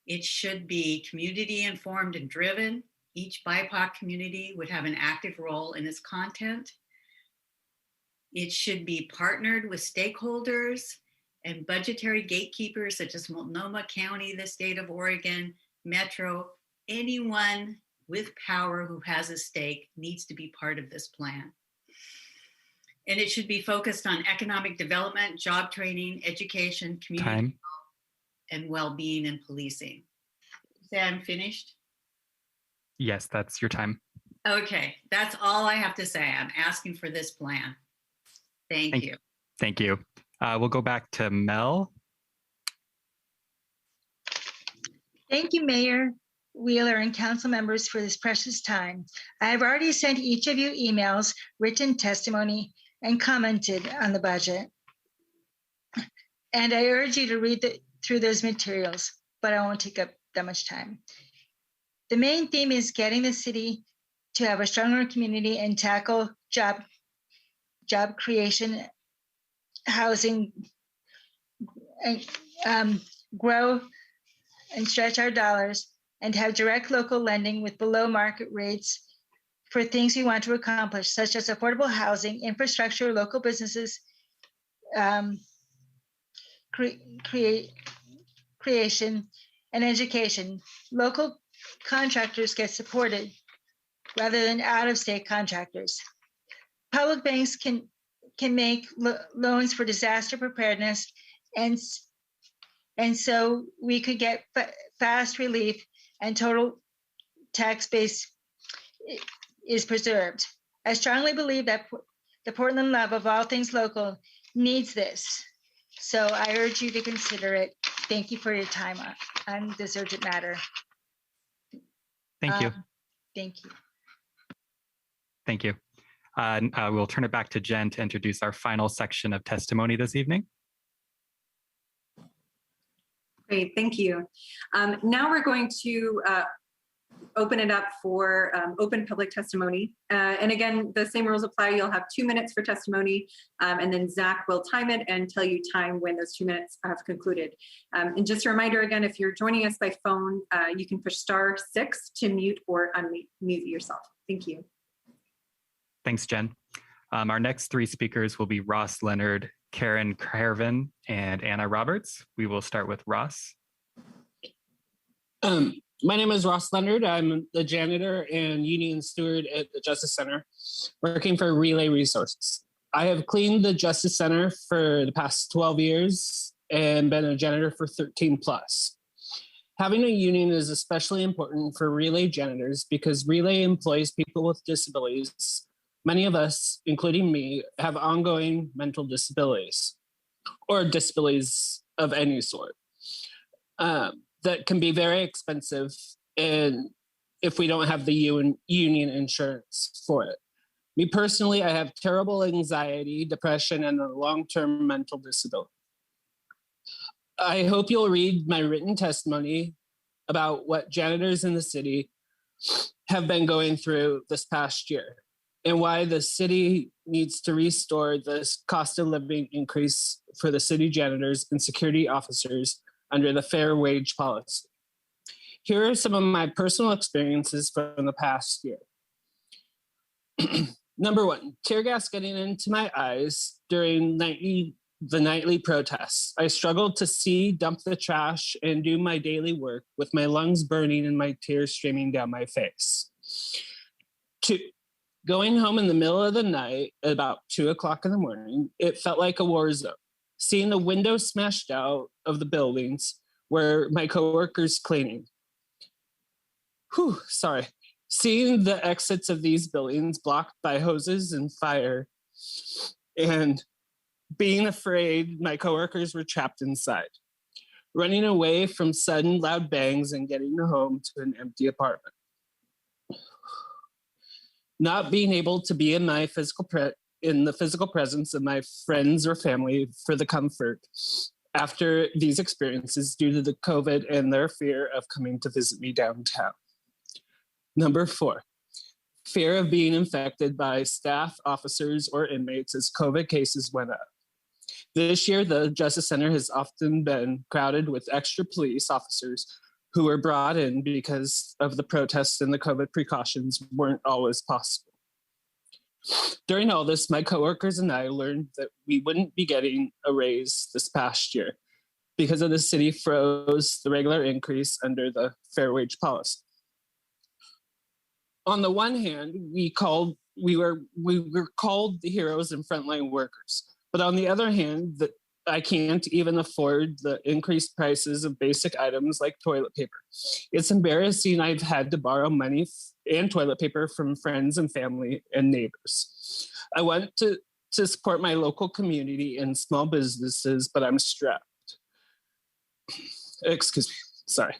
it should be community informed and driven. Each BIPOC community would have an active role in its content. It should be partnered with stakeholders and budgetary gatekeepers such as Multnomah County, the state of Oregon, Metro. Anyone with power who has a stake needs to be part of this plan. And it should be focused on economic development, job training, education, community and well-being and policing. Say I'm finished? Yes, that's your time. Okay, that's all I have to say. I'm asking for this plan. Thank you. Thank you. We'll go back to Mel. Thank you, Mayor Wheeler and council members for this precious time. I have already sent each of you emails, written testimony, and commented on the budget. And I urge you to read through those materials, but I won't take up that much time. The main theme is getting the city to have a stronger community and tackle job creation, housing, and grow and stretch our dollars, and have direct local lending with below market rates for things we want to accomplish, such as affordable housing, infrastructure, local businesses, creation, and education. Local contractors get supported rather than out-of-state contractors. Public banks can make loans for disaster preparedness, and so we could get fast relief and total tax base is preserved. I strongly believe that the Portland love of all things local needs this. So I urge you to consider it. Thank you for your time on this urgent matter. Thank you. Thank you. Thank you. We'll turn it back to Jen to introduce our final section of testimony this evening. Great, thank you. Now we're going to open it up for open public testimony. And again, the same rules apply. You'll have 2 minutes for testimony, and then Zach will time it and tell you time when those 2 minutes have concluded. And just a reminder again, if you're joining us by phone, you can push *6 to mute or unmute yourself. Thank you. Thanks, Jen. Our next 3 speakers will be Ross Leonard, Karen Carvin, and Anna Roberts. We will start with Ross. My name is Ross Leonard. I'm the janitor and union steward at the Justice Center, working for Relay Resources. I have cleaned the Justice Center for the past 12 years and been a janitor for 13 plus. Having a union is especially important for Relay janitors because Relay employs people with disabilities. Many of us, including me, have ongoing mental disabilities or disabilities of any sort that can be very expensive, and if we don't have the union insurance for it. Me personally, I have terrible anxiety, depression, and a long-term mental disability. I hope you'll read my written testimony about what janitors in the city have been going through this past year, and why the city needs to restore this cost of living increase for the city janitors and security officers under the fair wage policy. Here are some of my personal experiences from the past year. Number 1, tear gas getting into my eyes during the nightly protests. I struggled to see, dump the trash, and do my daily work with my lungs burning and my tears streaming down my face. 2, going home in the middle of the night at about 2 o'clock in the morning, it felt like a war zone. Seeing the windows smashed out of the buildings where my coworkers cleaning. Seeing the exits of these buildings blocked by hoses and fire, and being afraid my coworkers were trapped inside. Running away from sudden loud bangs and getting home to an empty apartment. Not being able to be in my in the physical presence of my friends or family for the comfort after these experiences due to the COVID and their fear of coming to visit me downtown. Number 4, fear of being infected by staff, officers, or inmates as COVID cases went up. This year, the Justice Center has often been crowded with extra police officers who were brought in because of the protests and the COVID precautions weren't always possible. During all this, my coworkers and I learned that we wouldn't be getting a raise this past year because of the city froze the regular increase under the fair wage policy. On the one hand, we were called the heroes and frontline workers, but on the other hand, I can't even afford the increased prices of basic items like toilet paper. It's embarrassing. I've had to borrow money and toilet paper from friends and family and neighbors. I want to support my local community and small businesses, but I'm strapped. Excuse me, sorry.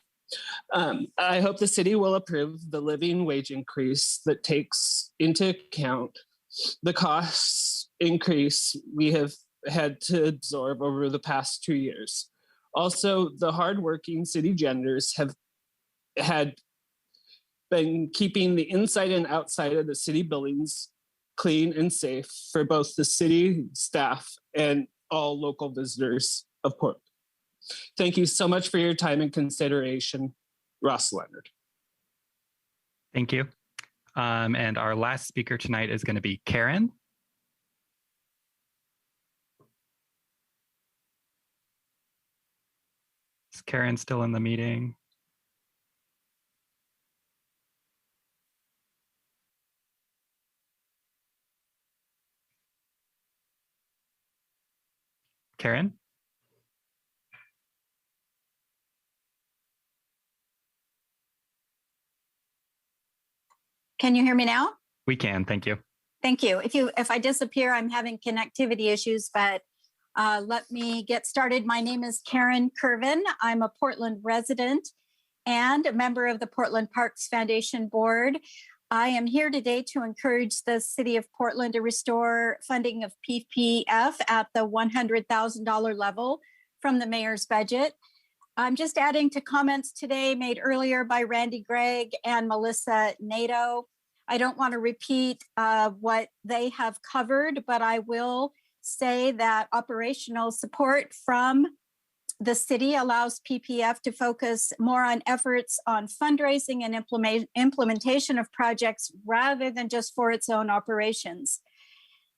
I hope the city will approve the living wage increase that takes into account the cost increase we have had to absorb over the past 2 years. Also, the hardworking city janitors had been keeping the inside and outside of the city buildings clean and safe for both the city staff and all local visitors of Portland. Thank you so much for your time and consideration, Ross Leonard. Thank you. And our last speaker tonight is going to be Karen. Is Karen still in the meeting? Karen? Can you hear me now? We can, thank you. Thank you. If I disappear, I'm having connectivity issues, but let me get started. My name is Karen Curvin. I'm a Portland resident and a member of the Portland Parks Foundation Board. I am here today to encourage the City of Portland to restore funding of PPF at the $100,000 level from the mayor's budget. I'm just adding to comments today made earlier by Randy Gregg and Melissa Nato. I don't want to repeat what they have covered, but I will say that operational support from the city allows PPF to focus more on efforts on fundraising and implementation of projects rather than just for its own operations.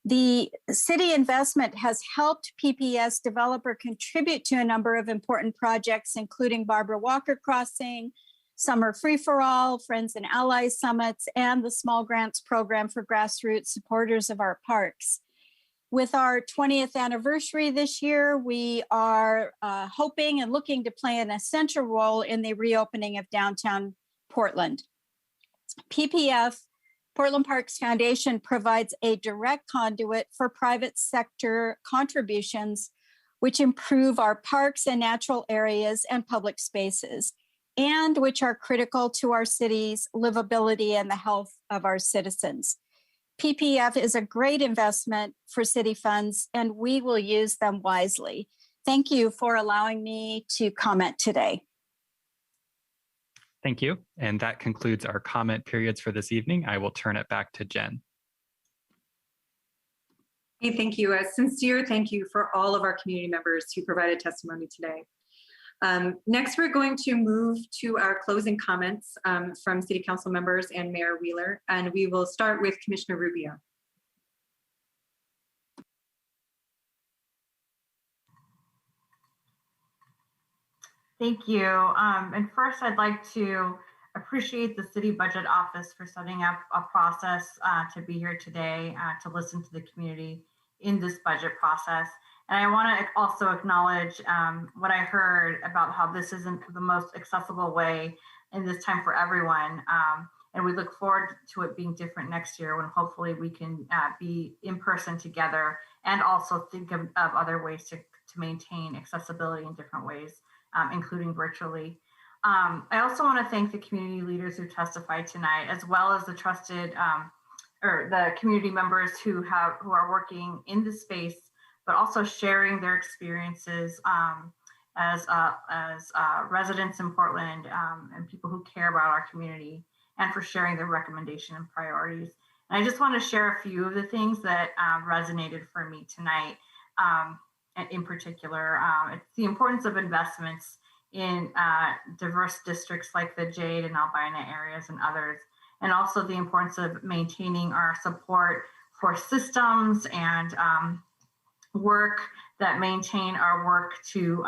The city investment has helped PPS develop or contribute to a number of important projects, including Barbara Walker Crossing, Summer Free for All, Friends and Allies Summits, and the Small Grants Program for grassroots supporters of our parks. With our 20th anniversary this year, we are hoping and looking to play an essential role in the reopening of downtown Portland. PPF, Portland Parks Foundation, provides a direct conduit for private sector contributions, which improve our parks and natural areas and public spaces, and which are critical to our city's livability and the health of our citizens. PPF is a great investment for city funds, and we will use them wisely. Thank you for allowing me to comment today. Thank you. And that concludes our comment periods for this evening. I will turn it back to Jen. Hey, thank you. A sincere thank you for all of our community members who provided testimony today. Next, we're going to move to our closing comments from City Council members and Mayor Wheeler, and we will start with Commissioner Rubio. Thank you. And first, I'd like to appreciate the City Budget Office for setting up a process to be here today to listen to the community in this budget process. And I want to also acknowledge what I heard about how this isn't the most accessible way in this time for everyone. And we look forward to it being different next year when hopefully we can be in person together and also think of other ways to maintain accessibility in different ways, including virtually. I also want to thank the community leaders who testified tonight, as well as the trusted or the community members who are working in the space, but also sharing their experiences as residents in Portland and people who care about our community, and for sharing their recommendation and priorities. And I just want to share a few of the things that resonated for me tonight. In particular, it's the importance of investments in diverse districts like the Jade and Albina areas and others, and also the importance of maintaining our support for systems and work that maintain our work to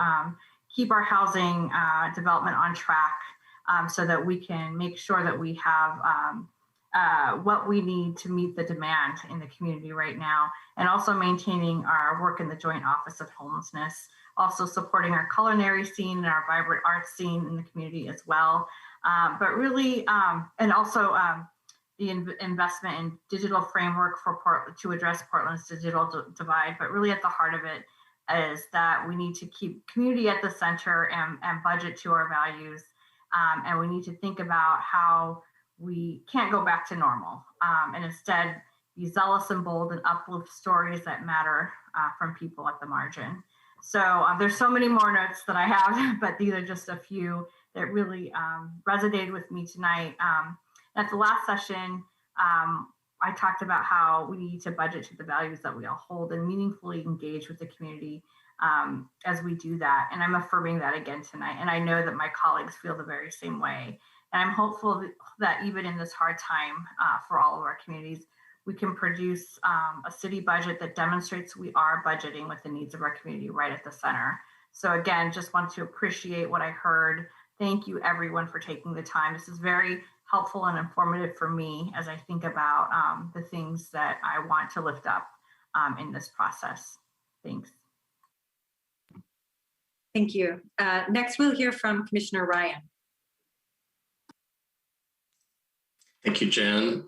keep our housing development on track so that we can make sure that we have what we need to meet the demand in the community right now, and also maintaining our work in the Joint Office of Homelessness, also supporting our culinary scene and our vibrant arts scene in the community as well. But really, and also the investment in digital framework for to address Portland's digital divide. But really at the heart of it is that we need to keep community at the center and budget to our values. And we need to think about how we can't go back to normal and instead be zealous and bold and uplift stories that matter from people at the margin. So there's so many more notes that I have, but these are just a few that really resonated with me tonight. At the last session, I talked about how we need to budget to the values that we all hold and meaningfully engage with the community as we do that. And I'm affirming that again tonight. And I know that my colleagues feel the very same way. And I'm hopeful that even in this hard time for all of our communities, we can produce a city budget that demonstrates we are budgeting with the needs of our community right at the center. So again, just want to appreciate what I heard. Thank you everyone for taking the time. This is very helpful and informative for me as I think about the things that I want to lift up in this process. Thanks. Thank you. Next, we'll hear from Commissioner Ryan. Thank you, Jen.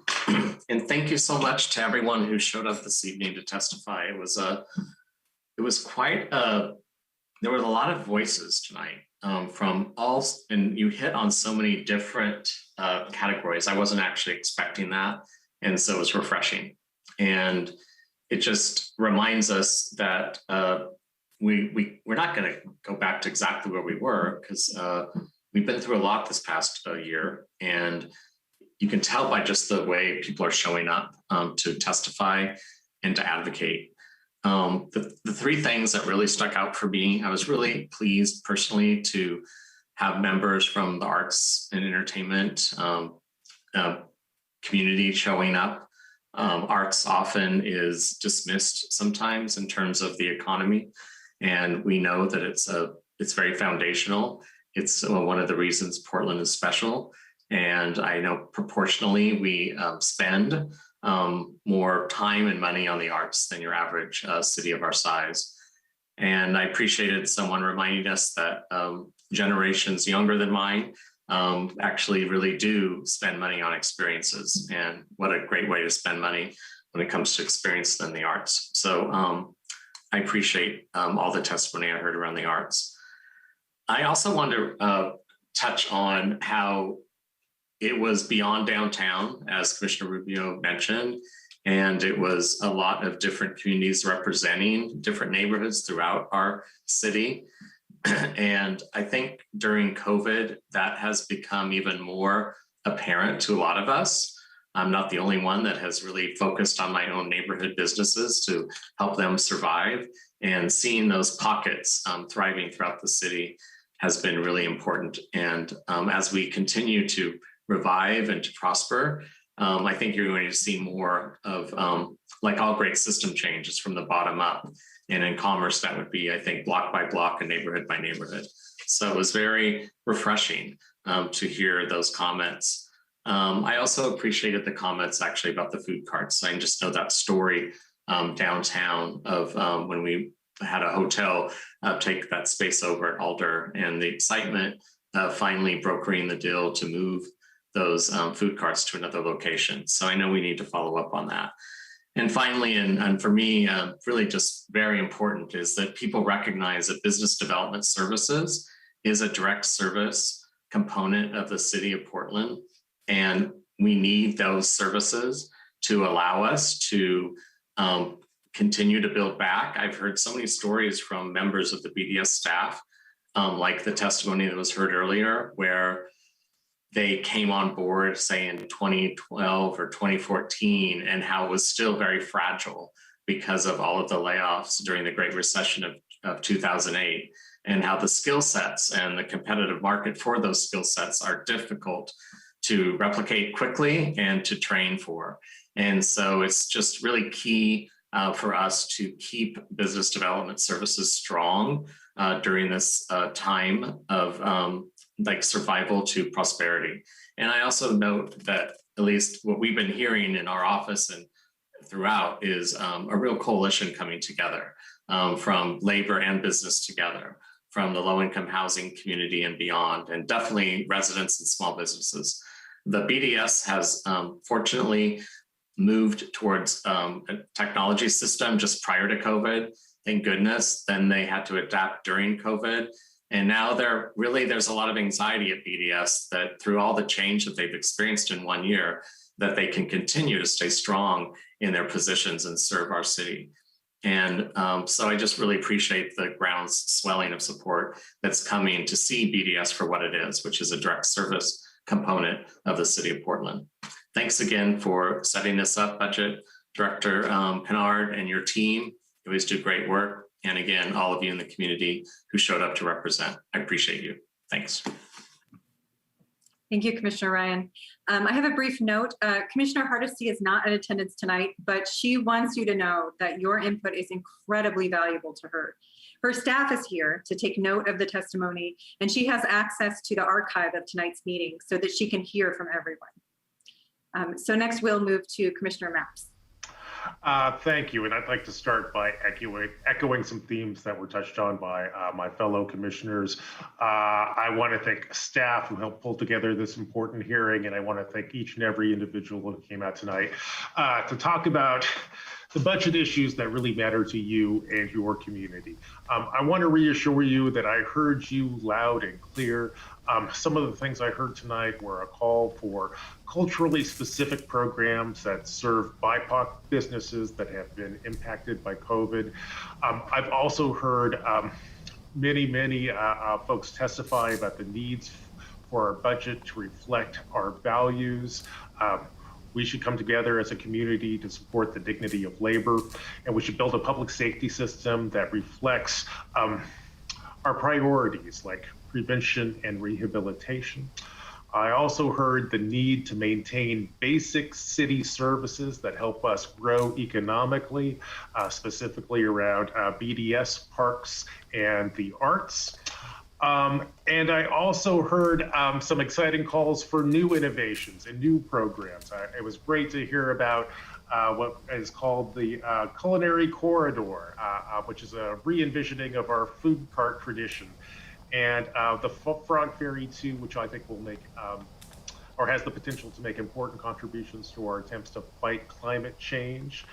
And thank you so much to everyone who showed up this evening to testify. It was quite there were a lot of voices tonight from all, and you hit on so many different categories. I wasn't actually expecting that. And so it was refreshing. And it just reminds us that we're not going to go back to exactly where we were, because we've been through a lot this past year. And you can tell by just the way people are showing up to testify and to advocate. The three things that really stuck out for me, I was really pleased personally to have members from the arts and entertainment community showing up. Arts often is dismissed sometimes in terms of the economy, and we know that it's very foundational. It's one of the reasons Portland is special. And I know proportionally we spend more time and money on the arts than your average city of our size. And I appreciated someone reminding us that generations younger than mine actually really do spend money on experiences. And what a great way to spend money when it comes to experience than the arts. So I appreciate all the testimony I heard around the arts. I also want to touch on how it was beyond downtown, as Commissioner Rubio mentioned, and it was a lot of different communities representing different neighborhoods throughout our city. And I think during COVID, that has become even more apparent to a lot of us. I'm not the only one that has really focused on my own neighborhood businesses to help them survive, and seeing those pockets thriving throughout the city has been really important. And as we continue to revive and to prosper, I think you're going to see more of, like all great system changes, from the bottom up. And in commerce, that would be, I think, block by block and neighborhood by neighborhood. So it was very refreshing to hear those comments. I also appreciated the comments actually about the food carts. I just know that story downtown of when we had a hotel take that space over at Alder, and the excitement of finally brokering the deal to move those food carts to another location. So I know we need to follow up on that. And finally, and for me, really just very important, is that people recognize that business development services is a direct service component of the city of Portland. And we need those services to allow us to continue to build back. I've heard so many stories from members of the BDS staff, like the testimony that was heard earlier, where they came on board, say in 2012 or 2014, and how it was still very fragile because of all of the layoffs during the Great Recession of 2008, and how the skill sets and the competitive market for those skill sets are difficult to replicate quickly and to train for. And so it's just really key for us to keep business development services strong during this time of like survival to prosperity. And I also note that at least what we've been hearing in our office and throughout is a real coalition coming together from labor and business together, from the low-income housing community and beyond, and definitely residents and small businesses. The BDS has fortunately moved towards a technology system just prior to COVID, thank goodness. Then they had to adapt during COVID. And now there's a lot of anxiety at BDS that through all the change that they've experienced in 1 year, that they can continue to stay strong in their positions and serve our city. And so I just really appreciate the groundswelling of support that's coming to see BDS for what it is, which is a direct service component of the city of Portland. Thanks again for setting this up, Budget Director Kennard and your team. You always do great work. And again, all of you in the community who showed up to represent. I appreciate you. Thanks. Thank you, Commissioner Ryan. I have a brief note. Commissioner Hardesty is not in attendance tonight, but she wants you to know that your input is incredibly valuable to her. Her staff is here to take note of the testimony, and she has access to the archive of tonight's meeting so that she can hear from everyone. So next we'll move to Commissioner Maps. Thank you, and I'd like to start by echoing some themes that were touched on by my fellow commissioners. I want to thank staff who helped pull together this important hearing, and I want to thank each and every individual who came out tonight to talk about the budget issues that really matter to you and your community. I want to reassure you that I heard you loud and clear. Some of the things I heard tonight were a call for culturally specific programs that serve BIPOC businesses that have been impacted by COVID. I've also heard many folks testify about the needs for our budget to reflect our values. We should come together as a community to support the dignity of labor, and we should build a public safety system that reflects our priorities like prevention and rehabilitation. I also heard the need to maintain basic city services that help us grow economically, specifically around BDS, parks, and the arts. And I also heard some exciting calls for new innovations and new programs. It was great to hear about what is called the Culinary Corridor, which is a re-envisioning of our food cart tradition. And the Frog Ferry too, which I think will make, or has the potential to make important contributions to our attempts to fight climate change.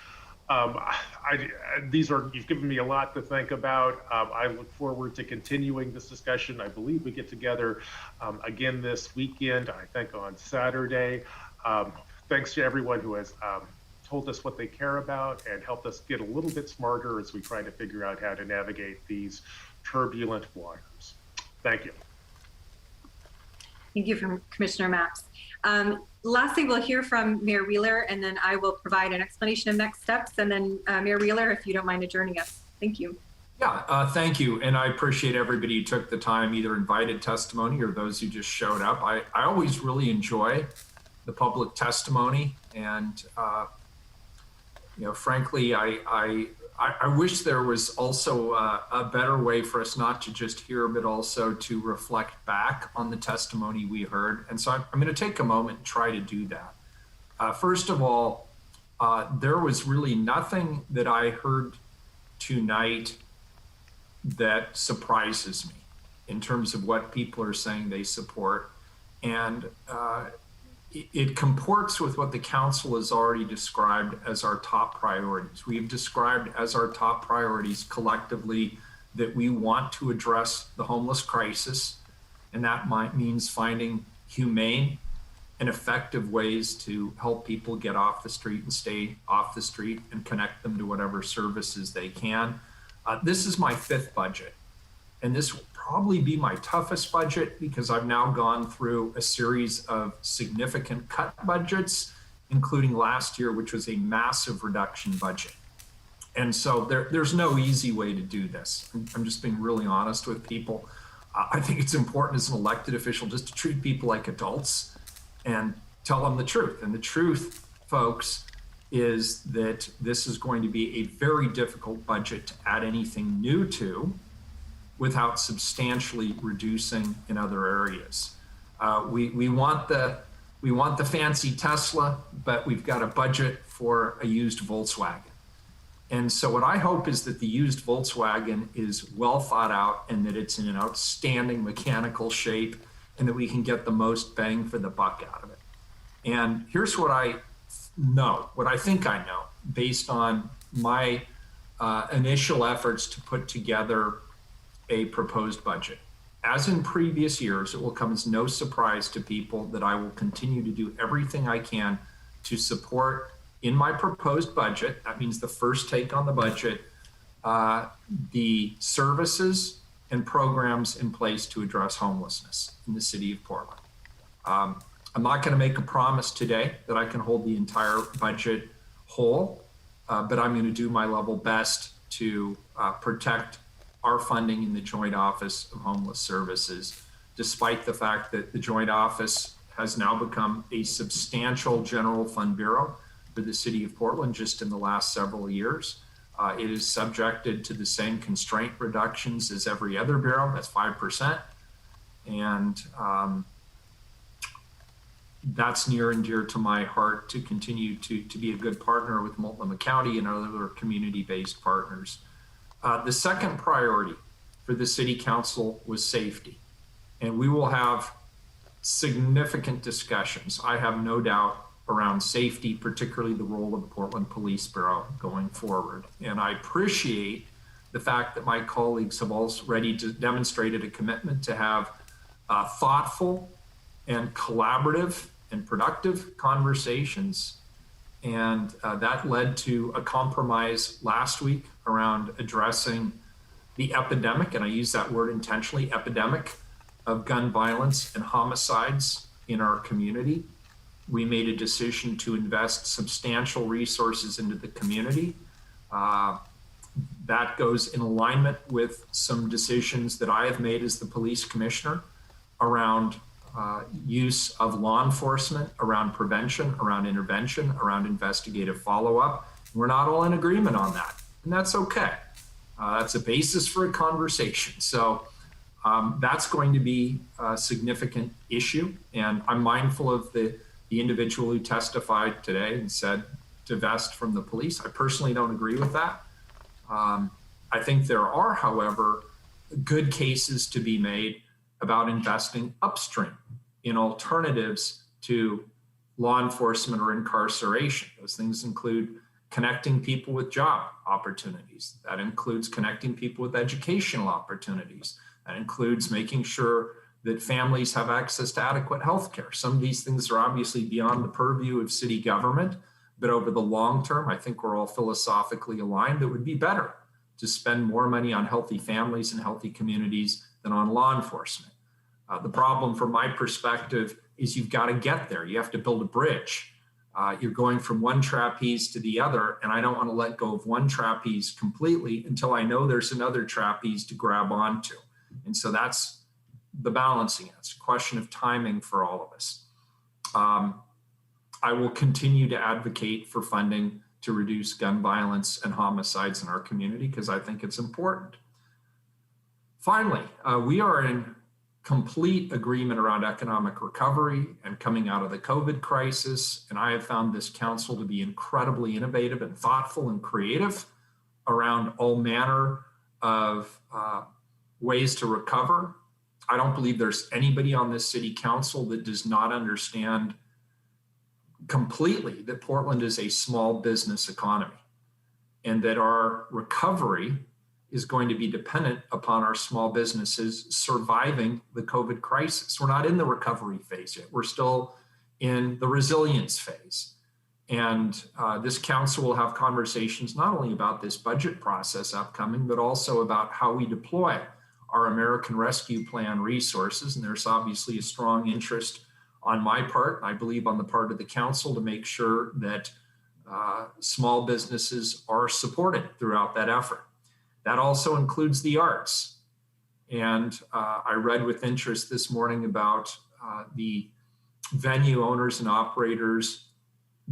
You've given me a lot to think about. I look forward to continuing this discussion. I believe we get together again this weekend, I think on Saturday. Thanks to everyone who has told us what they care about and helped us get a little bit smarter as we try to figure out how to navigate these turbulent waters. Thank you. Thank you, from Commissioner Maps. Lastly, we'll hear from Mayor Wheeler, and then I will provide an explanation of next steps. And then Mayor Wheeler, if you don't mind adjourning us. Thank you. Yeah, thank you. And I appreciate everybody who took the time, either invited testimony or those who just showed up. I always really enjoy the public testimony. And, frankly, I wish there was also a better way for us not to just hear, but also to reflect back on the testimony we heard. And so I'm going to take a moment and try to do that. First of all, there was really nothing that I heard tonight that surprises me in terms of what people are saying they support. And it comports with what the council has already described as our top priorities. We have described as our top priorities collectively that we want to address the homeless crisis, and that means finding humane and effective ways to help people get off the street and stay off the street and connect them to whatever services they can. This is my 5th budget, and this will probably be my toughest budget because I've now gone through a series of significant cut budgets, including last year, which was a massive reduction budget. And so there's no easy way to do this. I'm just being really honest with people. I think it's important as an elected official just to treat people like adults and tell them the truth. And the truth, folks, is that this is going to be a very difficult budget to add anything new to without substantially reducing in other areas. We want the fancy Tesla, but we've got a budget for a used Volkswagen. And so what I hope is that the used Volkswagen is well thought out and that it's in an outstanding mechanical shape and that we can get the most bang for the buck out of it. And here's what I know, what I think I know, based on my initial efforts to put together a proposed budget. As in previous years, it will come as no surprise to people that I will continue to do everything I can to support in my proposed budget, that means the first take on the budget, the services and programs in place to address homelessness in the city of Portland. I'm not going to make a promise today that I can hold the entire budget whole, but I'm going to do my level best to protect our funding in the Joint Office of Homeless Services, despite the fact that the Joint Office has now become a substantial general fund bureau for the city of Portland just in the last several years. It is subjected to the same constraint reductions as every other bureau, that's 5%. And that's near and dear to my heart to continue to be a good partner with Multnomah County and other community-based partners. The second priority for the city council was safety. And we will have significant discussions, I have no doubt, around safety, particularly the role of the Portland Police Bureau going forward. And I appreciate the fact that my colleagues have already demonstrated a commitment to have thoughtful and collaborative and productive conversations. And that led to a compromise last week around addressing the epidemic, and I use that word intentionally, epidemic of gun violence and homicides in our community. We made a decision to invest substantial resources into the community. That goes in alignment with some decisions that I have made as the police commissioner around use of law enforcement, around prevention, around intervention, around investigative follow-up. We're not all in agreement on that, and that's okay. That's a basis for a conversation. So that's going to be a significant issue, and I'm mindful of the individual who testified today and said divest from the police. I personally don't agree with that. I think there are, however, good cases to be made about investing upstream in alternatives to law enforcement or incarceration. Those things include connecting people with job opportunities. That includes connecting people with educational opportunities. That includes making sure that families have access to adequate health care. Some of these things are obviously beyond the purview of city government, but over the long term, I think we're all philosophically aligned. It would be better to spend more money on healthy families and healthy communities than on law enforcement. The problem from my perspective is you've got to get there. You have to build a bridge. You're going from one trapeze to the other, and I don't want to let go of one trapeze completely until I know there's another trapeze to grab onto. And so that's the balancing. It's a question of timing for all of us. I will continue to advocate for funding to reduce gun violence and homicides in our community because I think it's important. Finally, we are in complete agreement around economic recovery and coming out of the COVID crisis. And I have found this council to be incredibly innovative and thoughtful and creative around all manner of ways to recover. I don't believe there's anybody on this city council that does not understand completely that Portland is a small business economy and that our recovery is going to be dependent upon our small businesses surviving the COVID crisis. We're not in the recovery phase yet. We're still in the resilience phase. And this council will have conversations not only about this budget process upcoming, but also about how we deploy our American Rescue Plan resources. And there's obviously a strong interest on my part, I believe on the part of the council, to make sure that small businesses are supported throughout that effort. That also includes the arts. And I read with interest this morning about the venue owners and operators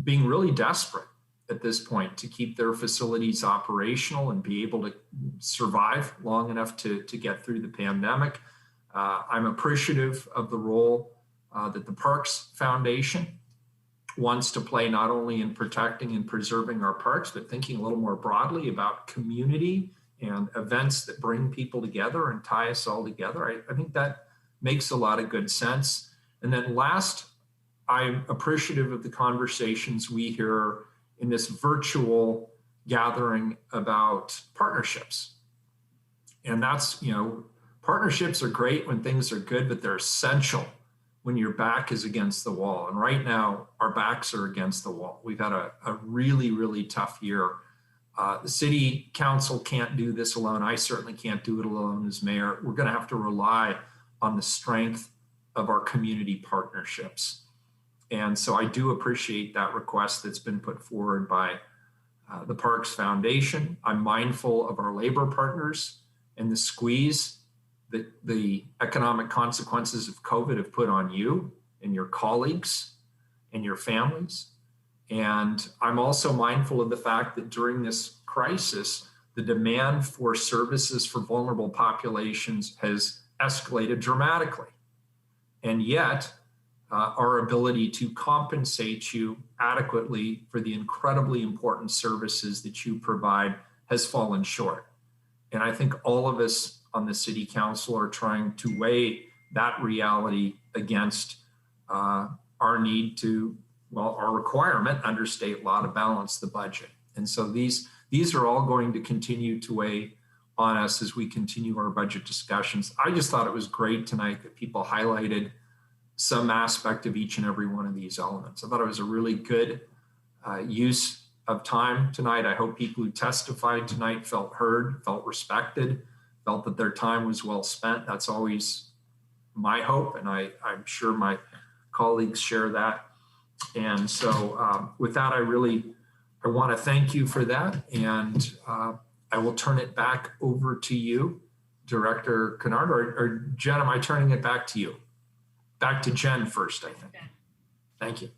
being really desperate at this point to keep their facilities operational and be able to survive long enough to get through the pandemic. I'm appreciative of the role that the Parks Foundation wants to play, not only in protecting and preserving our parks, but thinking a little more broadly about community and events that bring people together and tie us all together. I think that makes a lot of good sense. And then last, I'm appreciative of the conversations we hear in this virtual gathering about partnerships. And that's, partnerships are great when things are good, but they're essential when your back is against the wall. And right now, our backs are against the wall. We've had a really, really tough year. The city council can't do this alone. I certainly can't do it alone as mayor. We're going to have to rely on the strength of our community partnerships. And so I do appreciate that request that's been put forward by the Parks Foundation. I'm mindful of our labor partners and the squeeze that the economic consequences of COVID have put on you and your colleagues and your families. And I'm also mindful of the fact that during this crisis, the demand for services for vulnerable populations has escalated dramatically. And yet, our ability to compensate you adequately for the incredibly important services that you provide has fallen short. And I think all of us on the city council are trying to weigh that reality against our need to, our requirement under state law to balance the budget. And so these are all going to continue to weigh on us as we continue our budget discussions. I just thought it was great tonight that people highlighted some aspect of each and every one of these elements. I thought it was a really good use of time tonight. I hope people who testified tonight felt heard, felt respected, felt that their time was well spent. That's always my hope, and I'm sure my colleagues share that. And so with that, I want to thank you for that, and I will turn it back over to you, Director Kennard, or Jen, am I turning it back to you? Back to Jen first, I think. Thank you.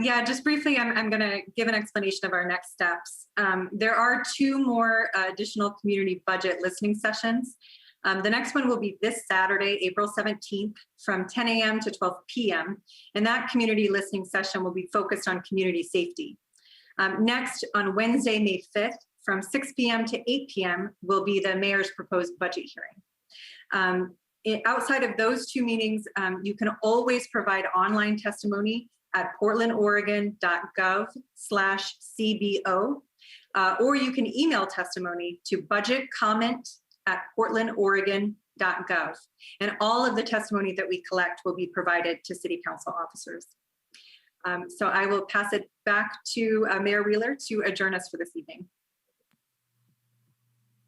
Yeah, just briefly, I'm going to give an explanation of our next steps. There are 2 more additional community budget listening sessions. The next one will be this Saturday, April 17th from 10 a.m. to 12 p.m. And that community listening session will be focused on community safety. Next, on Wednesday, May 5th from 6 p.m. to 8 p.m. will be the mayor's proposed budget hearing. Outside of those 2 meetings, you can always provide online testimony at portlandoregon.gov/CBO, or you can email testimony to budgetcomment@portlandoregon.gov. And all of the testimony that we collect will be provided to city council officers. So I will pass it back to Mayor Wheeler to adjourn us for this evening.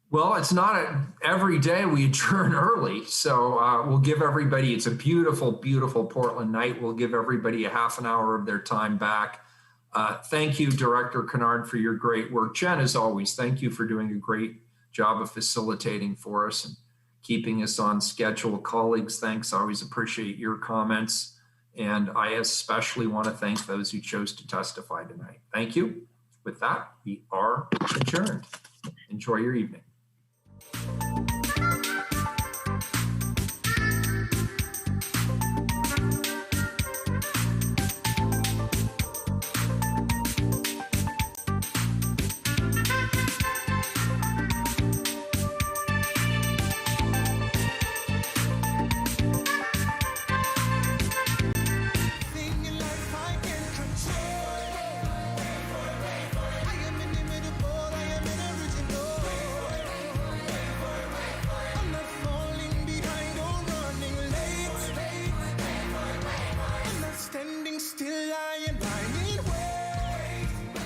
Well, it's not every day we adjourn early. So we'll give everybody, it's a beautiful, beautiful Portland night. We'll give everybody a half an hour of their time back. Thank you, Director Kennard, for your great work. Jen, as always, thank you for doing a great job of facilitating for us and keeping us on schedule. Colleagues, thanks. I always appreciate your comments. And I especially want to thank those who chose to testify tonight. Thank you. With that, we are adjourned. Enjoy your evening.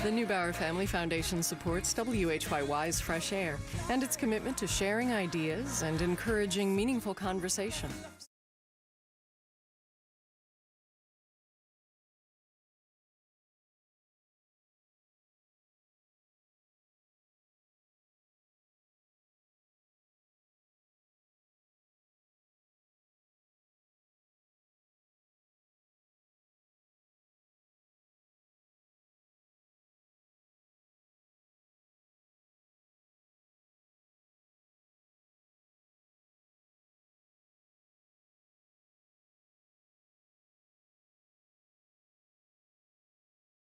The Neubauer Family Foundation supports WHYY's Fresh Air and its commitment to sharing ideas and encouraging meaningful conversation.